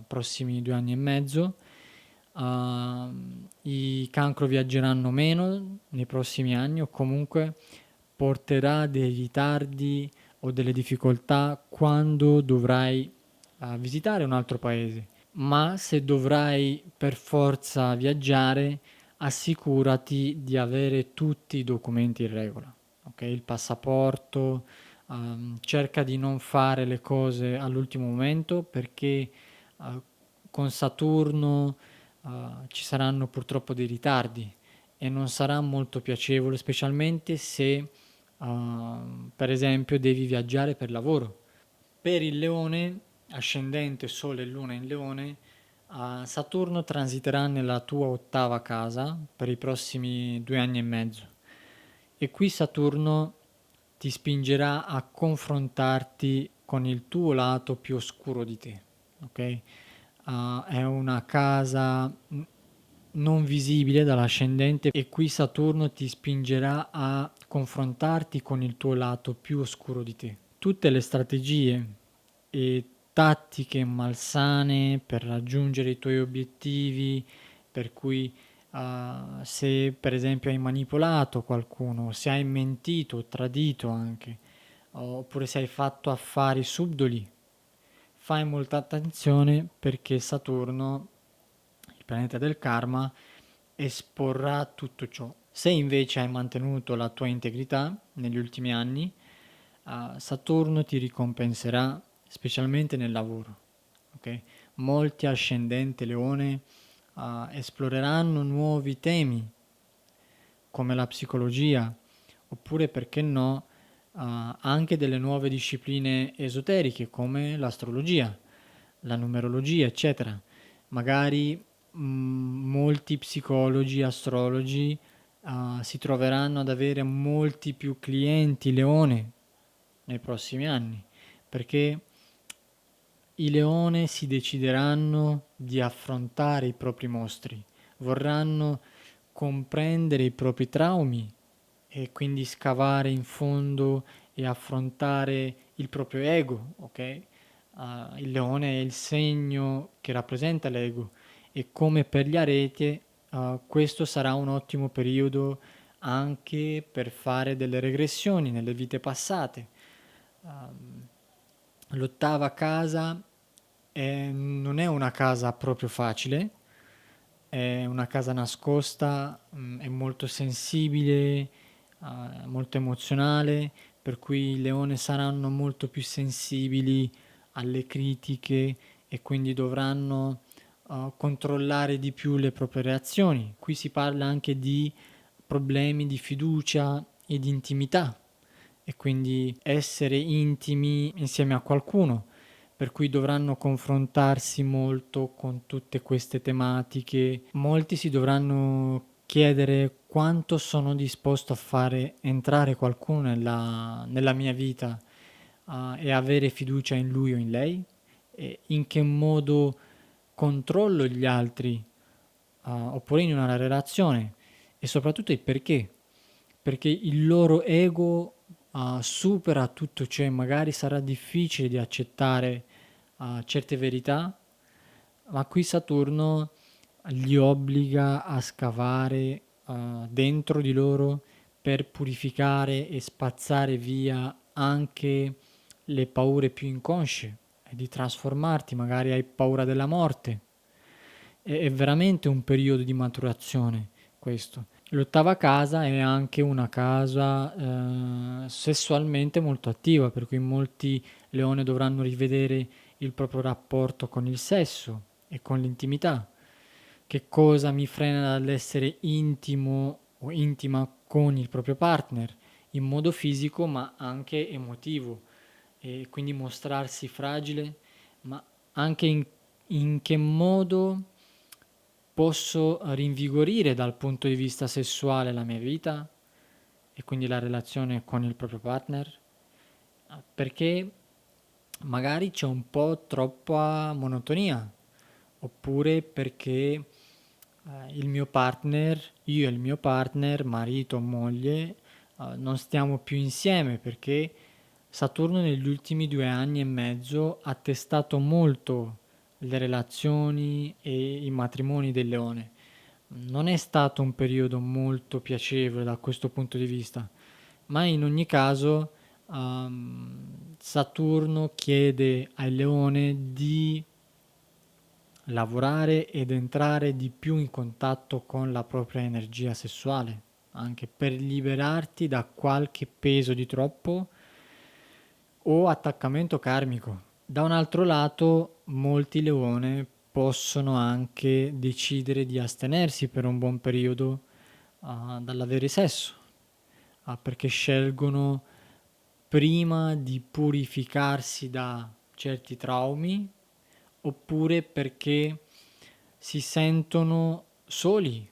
prossimi 2 anni e mezzo. I cancro viaggeranno meno nei prossimi anni, o comunque porterà dei ritardi o delle difficoltà quando dovrai visitare un altro paese. Ma se dovrai per forza viaggiare, assicurati di avere tutti i documenti in regola, ok? Il passaporto, cerca di non fare le cose all'ultimo momento, perché con Saturno ci saranno purtroppo dei ritardi e non sarà molto piacevole, specialmente se per esempio devi viaggiare per lavoro. Per il Leone, ascendente Sole e Luna in Leone, Saturno transiterà nella tua 8ª casa per i prossimi 2 anni e mezzo, e qui Saturno ti spingerà a confrontarti con il tuo lato più oscuro di te, ok? È una casa non visibile dall'ascendente, e qui Saturno ti spingerà a confrontarti con il tuo lato più oscuro di te. Tutte le strategie e tattiche malsane per raggiungere i tuoi obiettivi, per cui se per esempio hai manipolato qualcuno, se hai mentito o tradito anche, oppure se hai fatto affari subdoli, fai molta attenzione, perché Saturno, il pianeta del karma, esporrà tutto ciò. Se invece hai mantenuto la tua integrità negli ultimi anni, Saturno ti ricompenserà, specialmente nel lavoro. Okay? Molti ascendenti Leone esploreranno nuovi temi come la psicologia, oppure perché no anche delle nuove discipline esoteriche come l'astrologia, la numerologia, eccetera. Magari molti psicologi, astrologi si troveranno ad avere molti più clienti Leone nei prossimi anni, perché i Leone si decideranno di affrontare i propri mostri, vorranno comprendere i propri traumi e quindi scavare in fondo e affrontare il proprio ego, ok? Il leone è il segno che rappresenta l'ego, e come per gli Ariete, questo sarà un ottimo periodo anche per fare delle regressioni nelle vite passate. L'8ª casa non è una casa proprio facile, è una casa nascosta, è molto sensibile, molto emozionale, per cui i leoni saranno molto più sensibili alle critiche e quindi dovranno controllare di più le proprie reazioni. Qui si parla anche di problemi di fiducia e di intimità, e quindi essere intimi insieme a qualcuno, per cui dovranno confrontarsi molto con tutte queste tematiche. Molti si dovranno chiedere quanto sono disposto a fare entrare qualcuno nella mia vita, e avere fiducia in lui o in lei, e in che modo controllo gli altri, oppure in una relazione, e soprattutto il perché. Perché il loro ego supera tutto ciò, e magari sarà difficile di accettare certe verità, ma qui Saturno li obbliga a scavare dentro di loro per purificare e spazzare via anche le paure più inconsce, e di trasformarti. Magari hai paura della morte. È veramente un periodo di maturazione questo. L'8ª casa è anche una casa sessualmente molto attiva, per cui molti leoni dovranno rivedere il proprio rapporto con il sesso e con l'intimità. Che cosa mi frena dall'essere intimo o intima con il proprio partner, in modo fisico ma anche emotivo, e quindi mostrarsi fragile, ma anche in che modo posso rinvigorire dal punto di vista sessuale la mia vita e quindi la relazione con il proprio partner, perché magari c'è un po' troppa monotonia, oppure perché il mio partner, io e il mio partner, marito o moglie, non stiamo più insieme perché Saturno negli ultimi 2 anni e mezzo ha testato molto le relazioni e i matrimoni del leone. Non è stato un periodo molto piacevole da questo punto di vista, ma in ogni caso Saturno chiede al leone di lavorare ed entrare di più in contatto con la propria energia sessuale, anche per liberarti da qualche peso di troppo o attaccamento karmico. Da un altro lato, molti leone possono anche decidere di astenersi per un buon periodo dall'avere sesso, perché scelgono prima di purificarsi da certi traumi oppure perché si sentono soli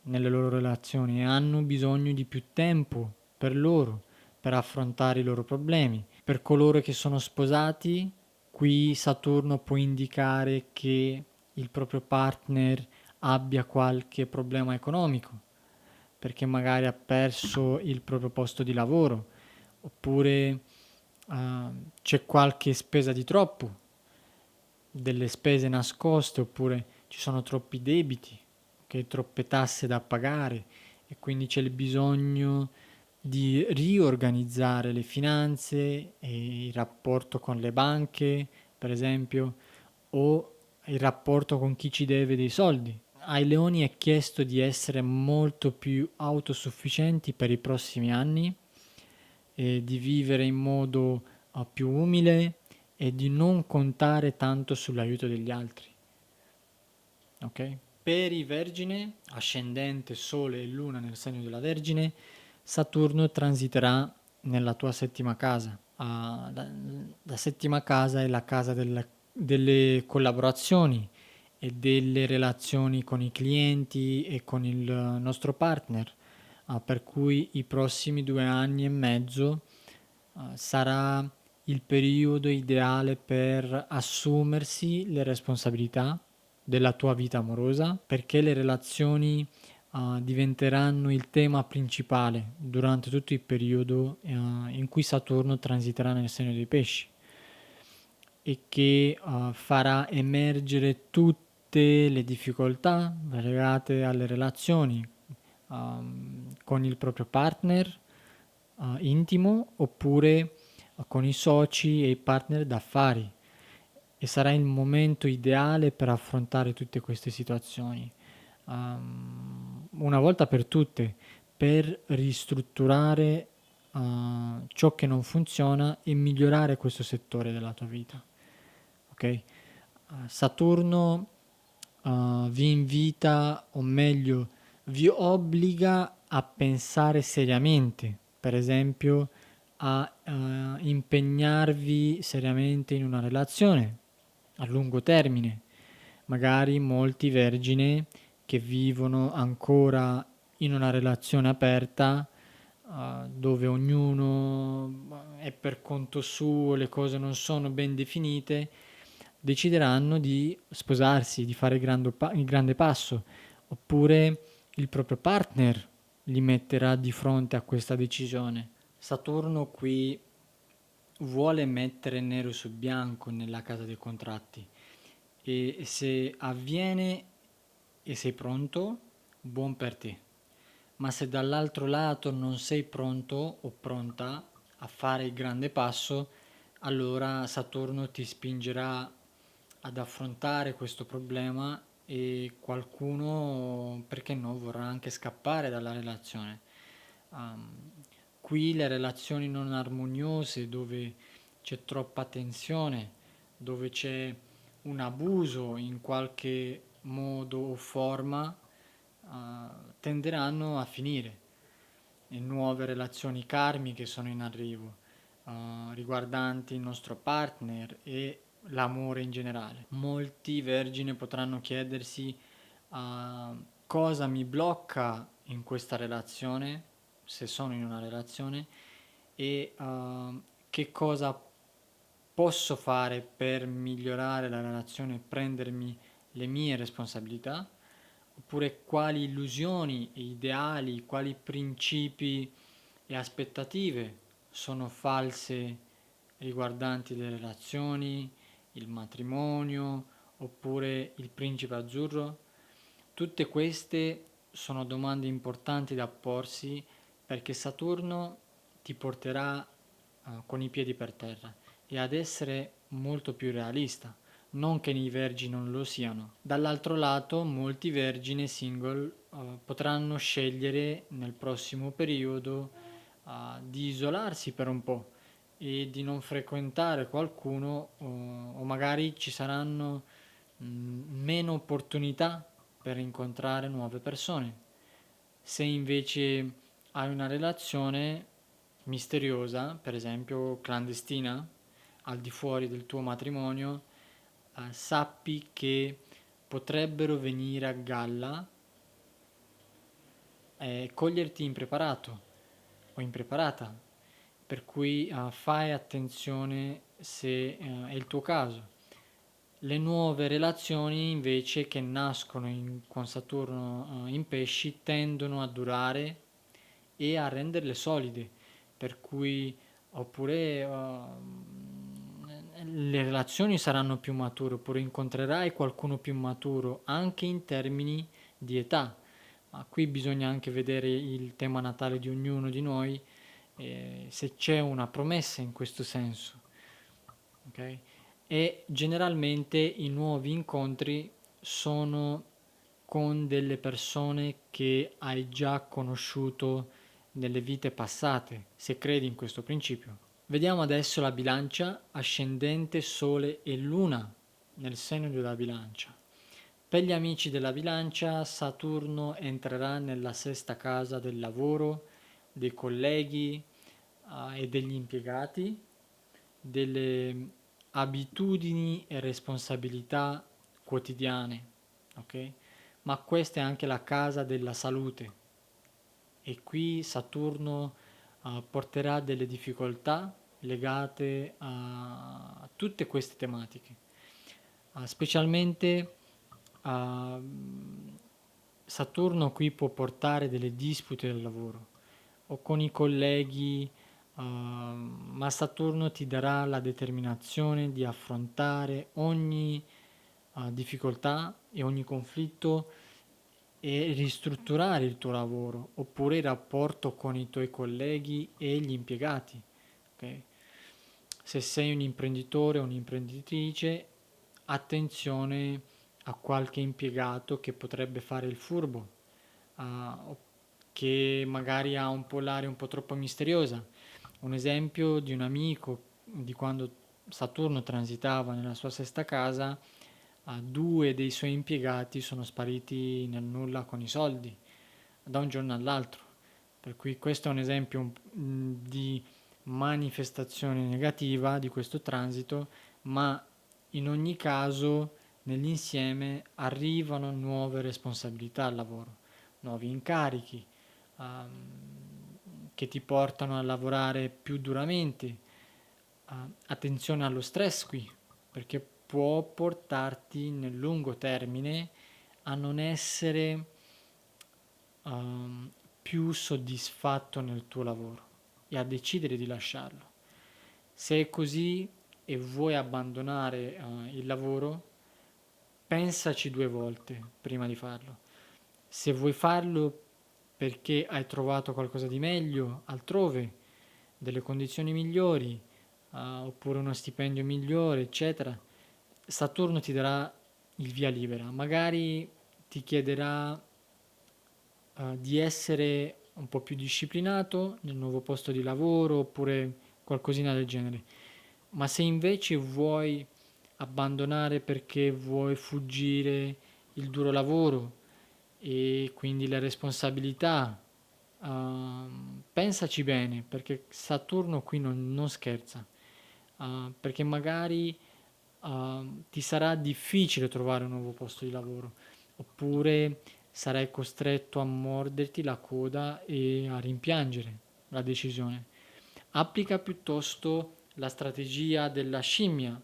nelle loro relazioni e hanno bisogno di più tempo per loro, per affrontare i loro problemi. Per coloro che sono sposati, qui Saturno può indicare che il proprio partner abbia qualche problema economico, perché magari ha perso il proprio posto di lavoro, oppure c'è qualche spesa di troppo, delle spese nascoste, oppure ci sono troppi debiti, okay, troppe tasse da pagare e quindi c'è il bisogno di riorganizzare le finanze e il rapporto con le banche, per esempio, o il rapporto con chi ci deve dei soldi. Ai leoni è chiesto di essere molto più autosufficienti per i prossimi anni e di vivere in modo più umile e di non contare tanto sull'aiuto degli altri. Ok? Per i Vergine, ascendente Sole e Luna nel segno della Vergine, Saturno transiterà nella tua settima casa. La settima casa è la casa delle collaborazioni e delle relazioni con i clienti e con il nostro partner, per cui i prossimi 2 anni e mezzo sarà il periodo ideale per assumersi le responsabilità della tua vita amorosa, perché le relazioni diventeranno il tema principale durante tutto il periodo in cui Saturno transiterà nel segno dei pesci e che farà emergere tutte le difficoltà legate alle relazioni con il proprio partner intimo oppure con i soci e i partner d'affari, e sarà il momento ideale per affrontare tutte queste situazioni una volta per tutte, per ristrutturare ciò che non funziona e migliorare questo settore della tua vita. Ok? Saturno vi invita, o meglio, vi obbliga a pensare seriamente, per esempio a impegnarvi seriamente in una relazione a lungo termine. Magari molti vergine che vivono ancora in una relazione aperta dove ognuno è per conto suo, le cose non sono ben definite, decideranno di sposarsi, di fare il grande passo, oppure il proprio partner li metterà di fronte a questa decisione. Saturno qui vuole mettere nero su bianco nella casa dei contratti e se avviene e sei pronto, buon per te. Ma se dall'altro lato non sei pronto o pronta a fare il grande passo, allora Saturno ti spingerà ad affrontare questo problema e qualcuno, perché no, vorrà anche scappare dalla relazione. Um, Qui le relazioni non armoniose, dove c'è troppa tensione, dove c'è un abuso in qualche modo o forma, tenderanno a finire e nuove relazioni karmiche sono in arrivo, riguardanti il nostro partner e l'amore in generale. Molti vergini potranno chiedersi cosa mi blocca in questa relazione, se sono in una relazione, e che cosa posso fare per migliorare la relazione e prendermi le mie responsabilità, oppure quali illusioni e ideali, quali principi e aspettative sono false riguardanti le relazioni, il matrimonio oppure il principe azzurro. Tutte queste sono domande importanti da porsi, perché Saturno ti porterà con i piedi per terra e ad essere molto più realista. Non che i vergini non lo siano. Dall'altro lato, molti vergini single potranno scegliere nel prossimo periodo di isolarsi per un po' e di non frequentare qualcuno, o magari ci saranno meno opportunità per incontrare nuove persone. Se invece hai una relazione misteriosa, per esempio clandestina, al di fuori del tuo matrimonio, sappi che potrebbero venire a galla e coglierti impreparato o impreparata, per cui fai attenzione se è il tuo caso. Le nuove relazioni invece che nascono con Saturno in pesci tendono a durare e a renderle solide, per cui oppure le relazioni saranno più mature, oppure incontrerai qualcuno più maturo anche in termini di età. Ma qui bisogna anche vedere il tema natale di ognuno di noi, se c'è una promessa in questo senso. Ok? E generalmente i nuovi incontri sono con delle persone che hai già conosciuto nelle vite passate, se credi in questo principio. Vediamo adesso la bilancia, ascendente, sole e luna nel segno della bilancia. Per gli amici della bilancia, Saturno entrerà nella sesta casa del lavoro, dei colleghi e degli impiegati, delle abitudini e responsabilità quotidiane, ok? Ma questa è anche la casa della salute e qui Saturno porterà delle difficoltà legate a tutte queste tematiche, specialmente Saturno qui può portare delle dispute del lavoro o con i colleghi, ma Saturno ti darà la determinazione di affrontare ogni difficoltà e ogni conflitto e ristrutturare il tuo lavoro oppure il rapporto con i tuoi colleghi e gli impiegati. Okay? Se sei un imprenditore o un'imprenditrice, attenzione a qualche impiegato che potrebbe fare il furbo, che magari ha un po' l'aria un po' troppo misteriosa. Un esempio di un amico di quando Saturno transitava nella sua sesta casa, due dei suoi impiegati sono spariti nel nulla con i soldi da un giorno all'altro. Per cui questo è un esempio di manifestazione negativa di questo transito, ma in ogni caso nell'insieme arrivano nuove responsabilità al lavoro, nuovi incarichi che ti portano a lavorare più duramente. Attenzione allo stress qui, perché può portarti nel lungo termine a non essere più soddisfatto nel tuo lavoro e a decidere di lasciarlo. Se è così e vuoi abbandonare il lavoro, pensaci due volte prima di farlo. Se vuoi farlo perché hai trovato qualcosa di meglio altrove, delle condizioni migliori, oppure uno stipendio migliore, eccetera, Saturno ti darà il via libera. Magari ti chiederà di essere un po' più disciplinato nel nuovo posto di lavoro oppure qualcosina del genere. Ma se invece vuoi abbandonare perché vuoi fuggire il duro lavoro e quindi le responsabilità, pensaci bene, perché Saturno qui non scherza, perché magari ti sarà difficile trovare un nuovo posto di lavoro, oppure sarai costretto a morderti la coda e a rimpiangere la decisione. Applica piuttosto la strategia della scimmia.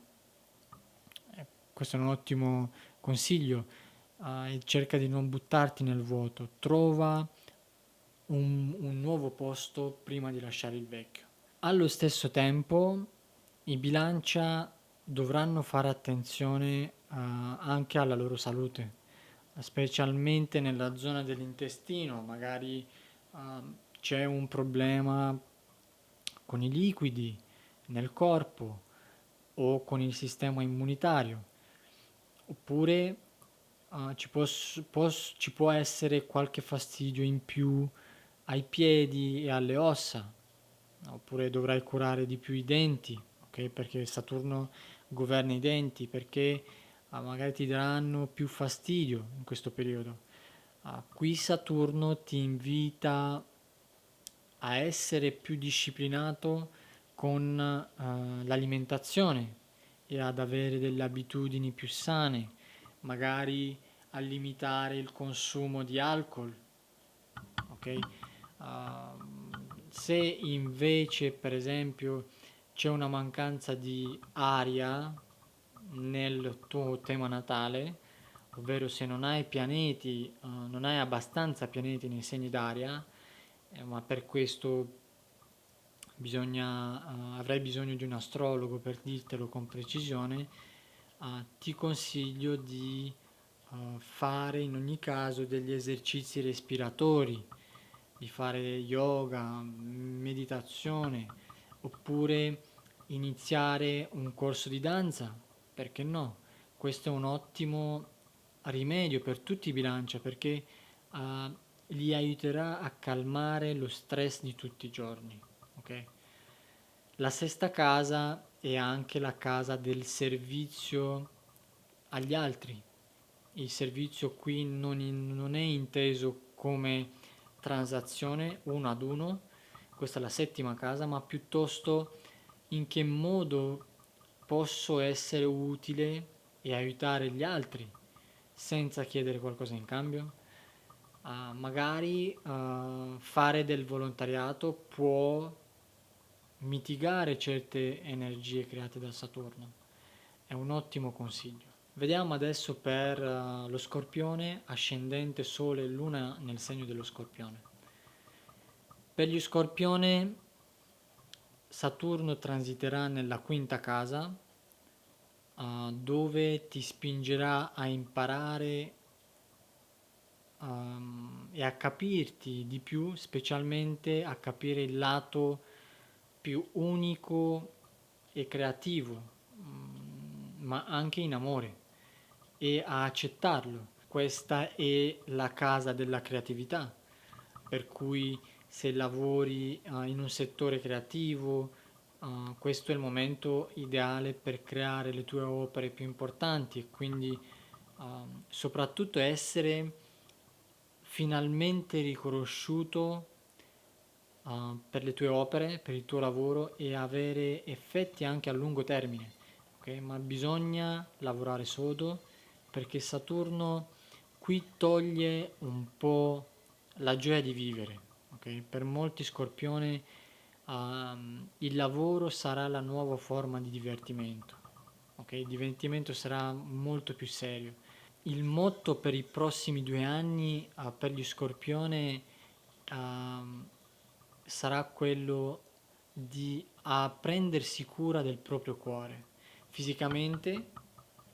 Questo è un ottimo consiglio. e cerca di non buttarti nel vuoto, trova un nuovo posto prima di lasciare il vecchio. Allo stesso tempo, i bilancia dovranno fare attenzione anche alla loro salute, specialmente nella zona dell'intestino, magari c'è un problema con i liquidi nel corpo o con il sistema immunitario, oppure ci può essere qualche fastidio in più ai piedi e alle ossa, oppure dovrai curare di più i denti, ok? Perché Saturno governa i denti, perché magari ti daranno più fastidio in questo periodo. Qui Saturno ti invita a essere più disciplinato con l'alimentazione e ad avere delle abitudini più sane, magari a limitare il consumo di alcol, ok? Se invece, per esempio, c'è una mancanza di aria nel tuo tema natale, ovvero se non hai pianeti, non hai abbastanza pianeti nei segni d'aria, ma per questo avrai bisogno di un astrologo per dirtelo con precisione, ti consiglio di fare in ogni caso degli esercizi respiratori, di fare yoga, meditazione, oppure iniziare un corso di danza, perché no? Questo è un ottimo rimedio per tutti i bilancia, perché li aiuterà a calmare lo stress di tutti i giorni, ok? La sesta casa è anche la casa del servizio agli altri. Il servizio qui non è inteso come transazione uno ad uno, questa è la settima casa, ma piuttosto in che modo posso essere utile e aiutare gli altri senza chiedere qualcosa in cambio. Magari fare del volontariato può mitigare certe energie create da Saturno. È un ottimo consiglio. Vediamo adesso per lo Scorpione, ascendente Sole e Luna nel segno dello Scorpione. Per gli Scorpione Saturno transiterà nella quinta casa, dove ti spingerà a imparare e a capirti di più, specialmente a capire il lato più unico e creativo, ma anche in amore, e a accettarlo. Questa è la casa della creatività, per cui se lavori in un settore creativo, questo è il momento ideale per creare le tue opere più importanti e quindi soprattutto essere finalmente riconosciuto per le tue opere, per il tuo lavoro e avere effetti anche a lungo termine, ok? Ma bisogna lavorare sodo perché Saturno qui toglie un po' la gioia di vivere, ok? Per molti scorpioni il lavoro sarà la nuova forma di divertimento, ok? Il divertimento sarà molto più serio. Il motto per i prossimi 2 anni per gli scorpioni ehm, sarà quello di prendersi cura del proprio cuore fisicamente,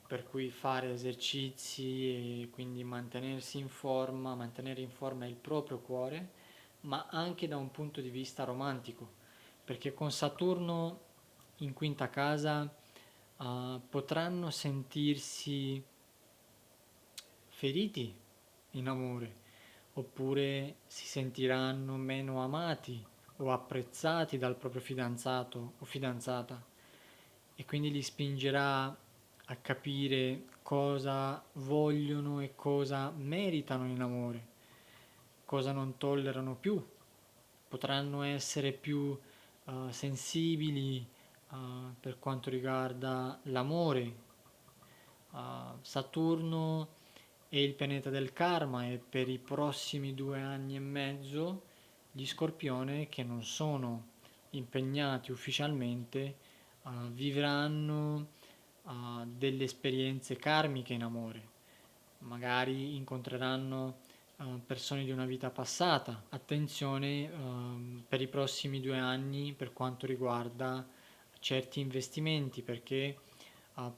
per cui fare esercizi e quindi mantenere in forma il proprio cuore, ma anche da un punto di vista romantico, perché con Saturno in quinta casa potranno sentirsi feriti in amore, oppure si sentiranno meno amati o apprezzati dal proprio fidanzato o fidanzata e quindi li spingerà a capire cosa vogliono e cosa meritano in amore, cosa non tollerano più. Potranno essere più sensibili per quanto riguarda l'amore. Saturno è il pianeta del karma e per i prossimi 2 anni e mezzo gli scorpioni che non sono impegnati ufficialmente vivranno delle esperienze karmiche in amore, magari incontreranno persone di una vita passata. Attenzione per i prossimi 2 anni per quanto riguarda certi investimenti, perché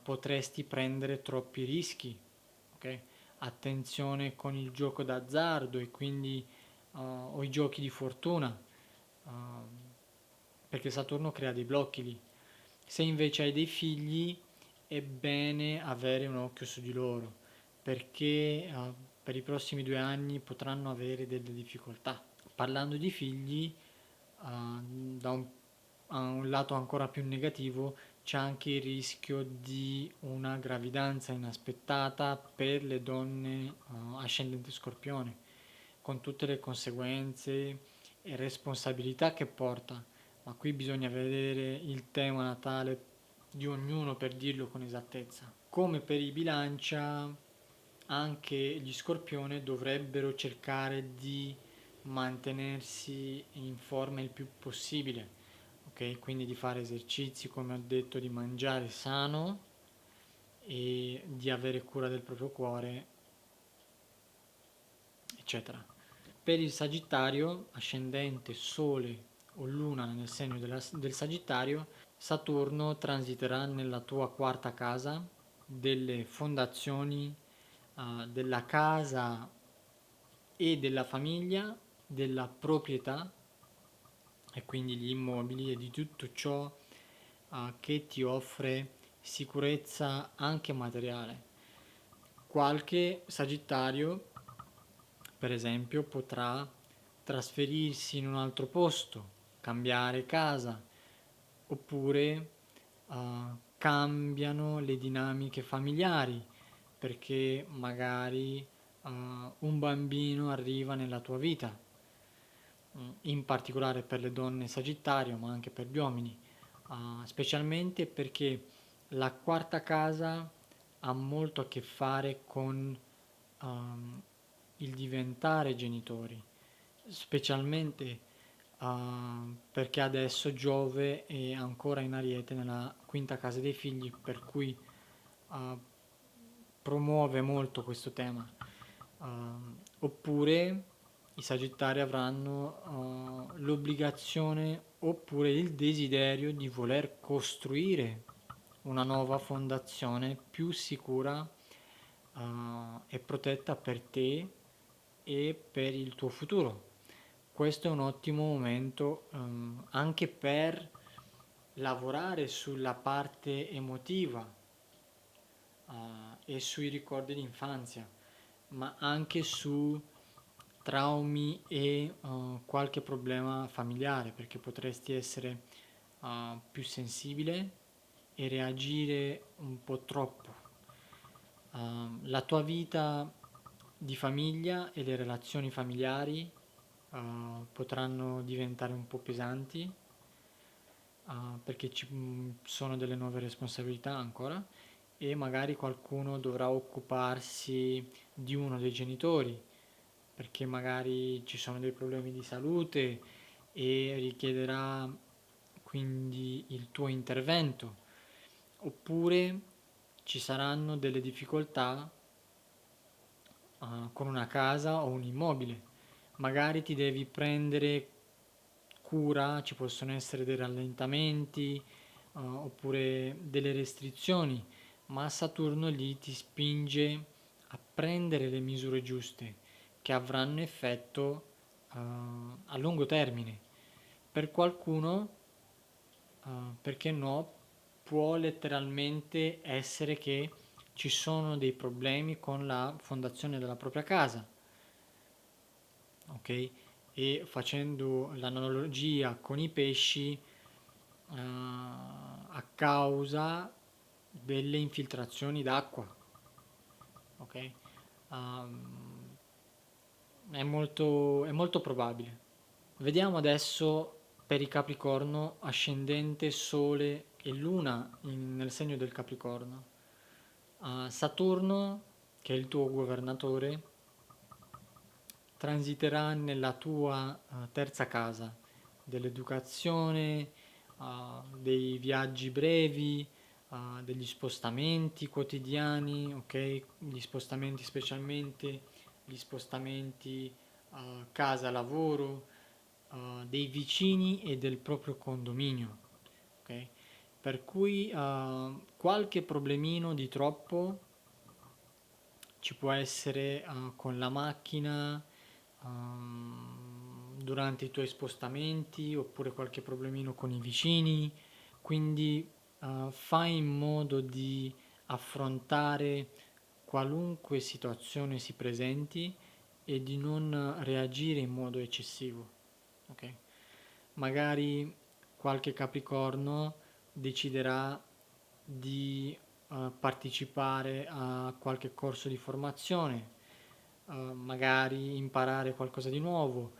potresti prendere troppi rischi, ok? Attenzione con il gioco d'azzardo e quindi o i giochi di fortuna, perché Saturno crea dei blocchi lì. Se invece hai dei figli, è bene avere un occhio su di loro, perché per i prossimi 2 anni potranno avere delle difficoltà. Parlando di figli, da a un lato ancora più negativo, c'è anche il rischio di una gravidanza inaspettata per le donne ascendente Scorpione, con tutte le conseguenze e responsabilità che porta. Ma qui bisogna vedere il tema natale di ognuno per dirlo con esattezza. Come per i bilancia, anche gli Scorpione dovrebbero cercare di mantenersi in forma il più possibile, ok? Quindi di fare esercizi, come ho detto, di mangiare sano e di avere cura del proprio cuore, eccetera. Per il Sagittario, ascendente, Sole o Luna nel segno del Sagittario, Saturno transiterà nella tua quarta casa delle fondazioni, della casa e della famiglia, della proprietà e quindi gli immobili e di tutto ciò che ti offre sicurezza anche materiale. Qualche Sagittario, per esempio, potrà trasferirsi in un altro posto, cambiare casa, oppure cambiano le dinamiche familiari perché magari un bambino arriva nella tua vita, in particolare per le donne Sagittario, ma anche per gli uomini, specialmente perché la quarta casa ha molto a che fare con il diventare genitori, specialmente perché adesso Giove è ancora in Ariete nella quinta casa dei figli, per cui uh, promuove molto questo tema. Oppure i Sagittari avranno l'obbligazione oppure il desiderio di voler costruire una nuova fondazione più sicura e protetta per te e per il tuo futuro. Questo è un ottimo momento anche per lavorare sulla parte emotiva e sui ricordi di infanzia, ma anche su traumi e qualche problema familiare, perché potresti essere più sensibile e reagire un po' troppo. La tua vita di famiglia e le relazioni familiari potranno diventare un po' pesanti perché ci sono delle nuove responsabilità ancora e magari qualcuno dovrà occuparsi di uno dei genitori perché magari ci sono dei problemi di salute e richiederà quindi il tuo intervento, oppure ci saranno delle difficoltà con una casa o un immobile. Magari ti devi prendere cura, ci possono essere dei rallentamenti oppure delle restrizioni, ma Saturno lì ti spinge a prendere le misure giuste che avranno effetto a lungo termine. Per qualcuno, perché no, può letteralmente essere che ci sono dei problemi con la fondazione della propria casa, ok? E facendo l'analogia con i pesci, a causa delle infiltrazioni d'acqua, ok? Um, è molto probabile. Vediamo adesso per i Capricorno, ascendente, Sole e Luna nel segno del Capricorno. Saturno, che è il tuo governatore, transiterà nella tua terza casa dell'educazione, dei viaggi brevi, degli spostamenti quotidiani, ok? Gli spostamenti, specialmente gli spostamenti casa-lavoro, dei vicini e del proprio condominio, ok? Per cui qualche problemino di troppo ci può essere con la macchina, durante i tuoi spostamenti, oppure qualche problemino con i vicini. Quindi fai in modo di affrontare qualunque situazione si presenti e di non reagire in modo eccessivo, ok? Magari qualche Capricorno deciderà di partecipare a qualche corso di formazione, magari imparare qualcosa di nuovo,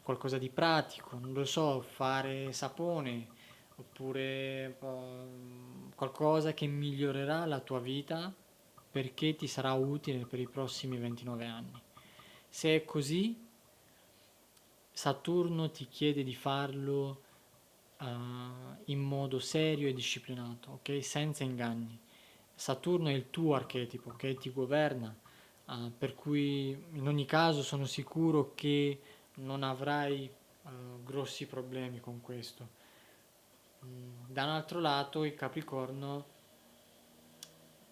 qualcosa di pratico, non lo so, fare sapone, oppure qualcosa che migliorerà la tua vita perché ti sarà utile per i prossimi 29 anni. Se è così, Saturno ti chiede di farlo in modo serio e disciplinato, ok? Senza inganni. Saturno è il tuo archetipo, ok? Ti governa, per cui in ogni caso sono sicuro che non avrai grossi problemi con questo. Da un altro lato, il Capricorno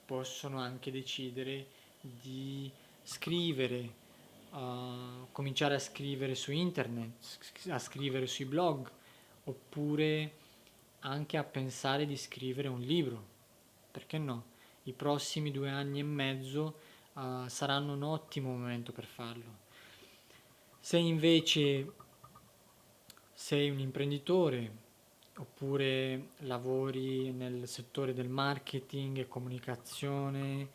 possono anche decidere di scrivere, cominciare a scrivere su internet, a scrivere sui blog, oppure anche a pensare di scrivere un libro. Perché no? I prossimi 2 anni e mezzo saranno un ottimo momento per farlo. Se invece sei un imprenditore oppure lavori nel settore del marketing e comunicazione,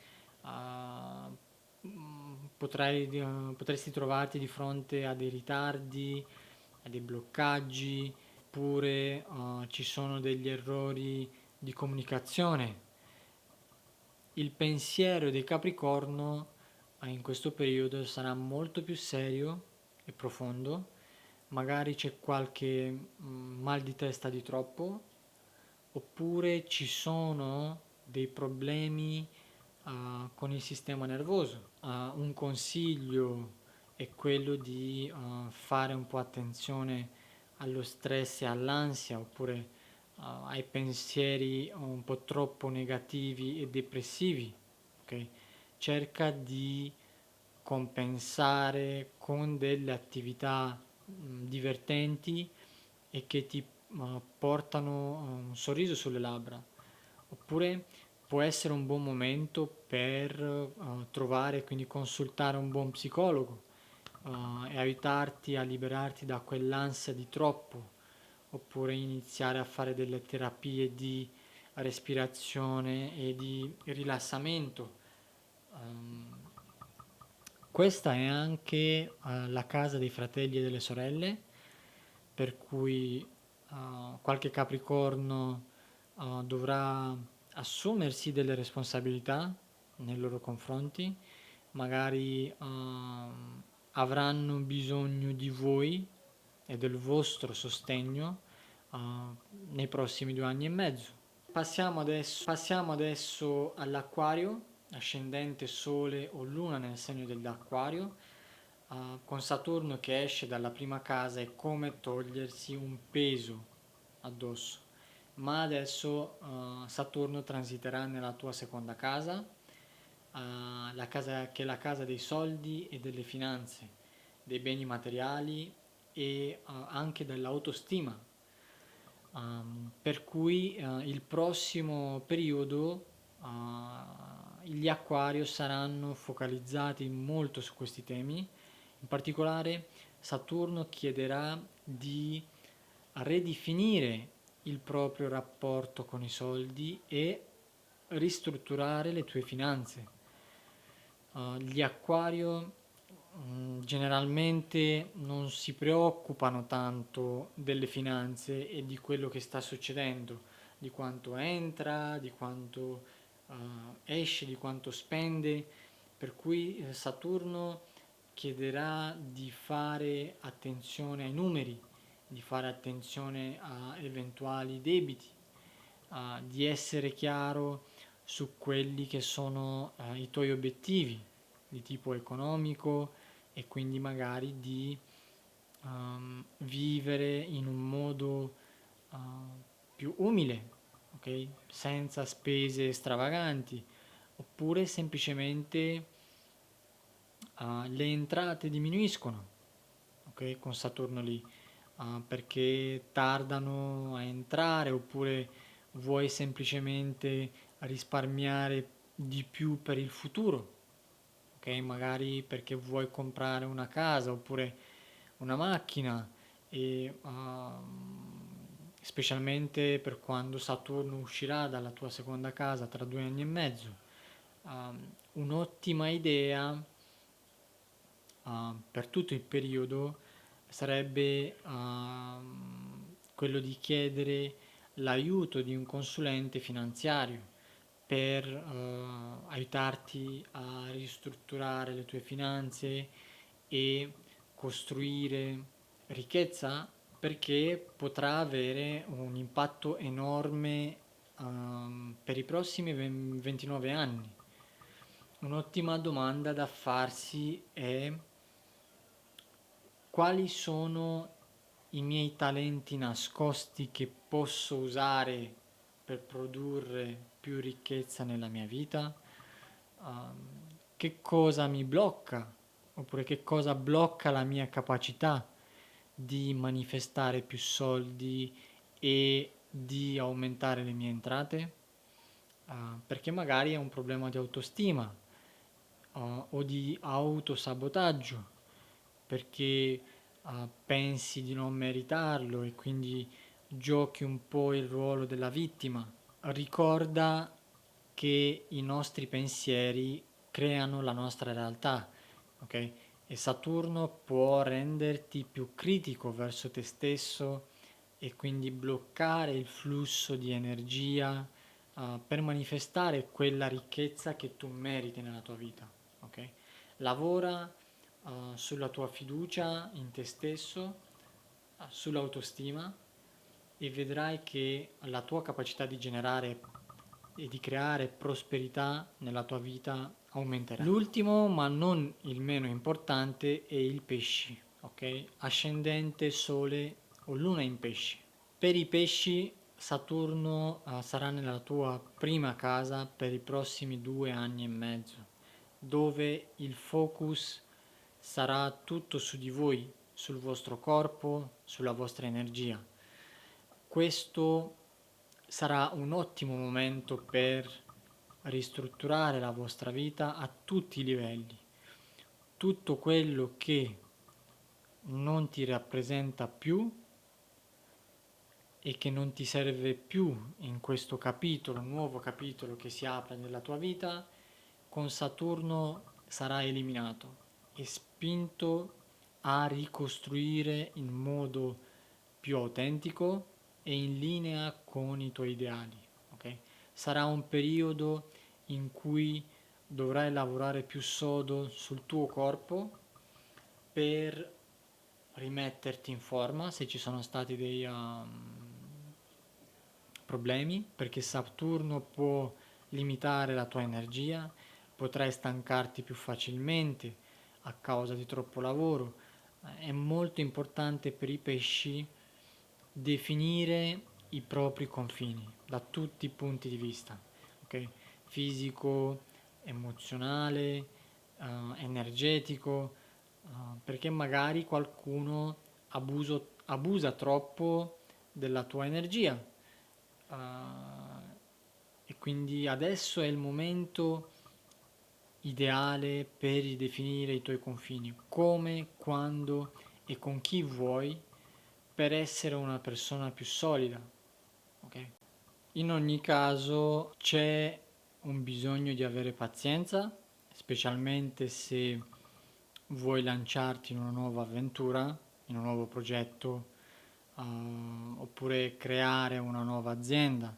potresti trovarti di fronte a dei ritardi, a dei bloccaggi, oppure ci sono degli errori di comunicazione. Il pensiero dei Capricorno in questo periodo sarà molto più serio e profondo. Magari c'è qualche mal di testa di troppo, oppure ci sono dei problemi con il sistema nervoso. Un consiglio è quello di fare un po' attenzione allo stress e all'ansia, oppure ai pensieri un po' troppo negativi e depressivi. Okay? Cerca di compensare con delle attività divertenti e che ti portano un sorriso sulle labbra. Oppure può essere un buon momento per trovare, quindi consultare un buon psicologo e aiutarti a liberarti da quell'ansia di troppo, oppure iniziare a fare delle terapie di respirazione e di rilassamento. Questa è anche la casa dei fratelli e delle sorelle, per cui qualche Capricorno dovrà assumersi delle responsabilità nei loro confronti, magari avranno bisogno di voi e del vostro sostegno nei prossimi 2 anni e mezzo. Passiamo adesso all'Acquario, ascendente Sole o Luna nel segno dell'Acquario. Con Saturno che esce dalla prima casa è come togliersi un peso addosso. Ma adesso Saturno transiterà nella tua seconda casa, la casa che è la casa dei soldi e delle finanze, dei beni materiali e anche dell'autostima. Per cui il prossimo periodo gli Acquario saranno focalizzati molto su questi temi. In particolare Saturno chiederà di ridefinire il proprio rapporto con i soldi e ristrutturare le tue finanze. Gli Acquario generalmente non si preoccupano tanto delle finanze e di quello che sta succedendo, di quanto entra, di quanto esce, di quanto spende, per cui Saturno chiederà di fare attenzione ai numeri, di fare attenzione a eventuali debiti, di essere chiaro su quelli che sono i tuoi obiettivi di tipo economico e quindi magari di vivere in un modo più umile, ok? Senza spese stravaganti, oppure semplicemente le entrate diminuiscono, ok? Con Saturno lì, perché tardano a entrare, oppure vuoi semplicemente risparmiare di più per il futuro, ok? Magari perché vuoi comprare una casa oppure una macchina e specialmente per quando Saturno uscirà dalla tua seconda casa tra 2 anni e mezzo. Un'ottima idea per tutto il periodo sarebbe quello di chiedere l'aiuto di un consulente finanziario per aiutarti a ristrutturare le tue finanze e costruire ricchezza, perché potrà avere un impatto enorme per i prossimi 29 anni. Un'ottima domanda da farsi è: quali sono i miei talenti nascosti che posso usare per produrre più ricchezza nella mia vita? Che cosa mi blocca? Oppure che cosa blocca la mia capacità di manifestare più soldi e di aumentare le mie entrate? Perché magari è un problema di autostima o di autosabotaggio, perché pensi di non meritarlo e quindi giochi un po' il ruolo della vittima. Ricorda che i nostri pensieri creano la nostra realtà, ok? E Saturno può renderti più critico verso te stesso e quindi bloccare il flusso di energia per manifestare quella ricchezza che tu meriti nella tua vita, ok? Lavora sulla tua fiducia in te stesso, sull'autostima, e vedrai che la tua capacità di generare e di creare prosperità nella tua vita aumenterà. L'ultimo, ma non il meno importante, è il pesci, ok? Ascendente, sole o luna in pesci. Per i pesci Saturno sarà nella tua prima casa per i prossimi 2 anni e mezzo, dove il focus sarà tutto su di voi, sul vostro corpo, sulla vostra energia. Questo sarà un ottimo momento per ristrutturare la vostra vita a tutti i livelli. Tutto quello che non ti rappresenta più e che non ti serve più in questo capitolo, nuovo capitolo che si apre nella tua vita, con Saturno sarà eliminato e spinto a ricostruire in modo più autentico e in linea con i tuoi ideali, ok? Sarà un periodo in cui dovrai lavorare più sodo sul tuo corpo per rimetterti in forma se ci sono stati dei problemi, perché Saturno può limitare la tua energia, potrai stancarti più facilmente a causa di troppo lavoro. È molto importante per i pesci definire i propri confini da tutti i punti di vista, ok? Fisico, emozionale, energetico, perché magari qualcuno abusa troppo della tua energia, e quindi adesso è il momento ideale per ridefinire i tuoi confini, come, quando e con chi vuoi, per essere una persona più solida, ok? In ogni caso c'è un bisogno di avere pazienza, specialmente se vuoi lanciarti in una nuova avventura, in un nuovo progetto, oppure creare una nuova azienda.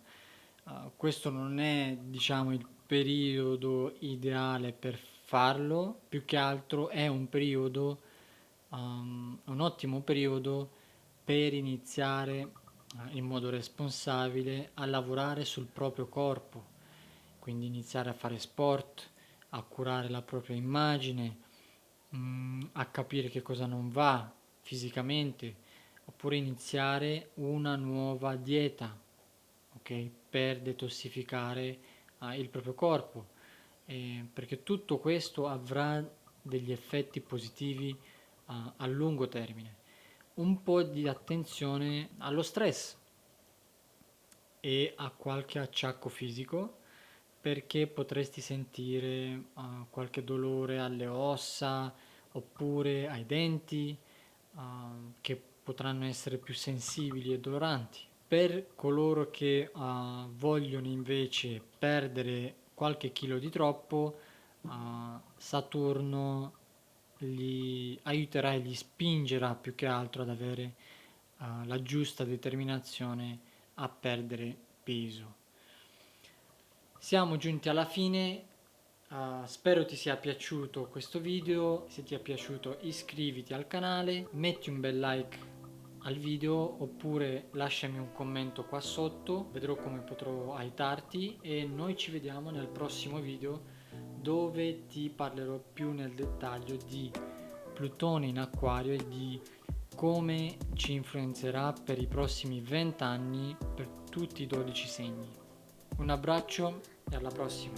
Questo non è, diciamo, il periodo ideale per farlo, più che altro è un periodo, un ottimo periodo per iniziare in modo responsabile a lavorare sul proprio corpo, quindi iniziare a fare sport, a curare la propria immagine, a capire che cosa non va fisicamente, oppure iniziare una nuova dieta, ok? Per detossificare il proprio corpo, perché tutto questo avrà degli effetti positivi a lungo termine. Un po' di attenzione allo stress e a qualche acciacco fisico, perché potresti sentire qualche dolore alle ossa oppure ai denti, che potranno essere più sensibili e doloranti. Per coloro che vogliono invece perdere qualche chilo di troppo, Saturno li aiuterà e li spingerà più che altro ad avere la giusta determinazione a perdere peso. Siamo giunti alla fine, spero ti sia piaciuto questo video. Se ti è piaciuto iscriviti al canale, metti un bel like al video oppure lasciami un commento qua sotto, vedrò come potrò aiutarti e noi ci vediamo nel prossimo video dove ti parlerò più nel dettaglio di Plutone in Acquario e di come ci influenzerà per i prossimi 20 anni per tutti i 12 segni. Un abbraccio e alla prossima!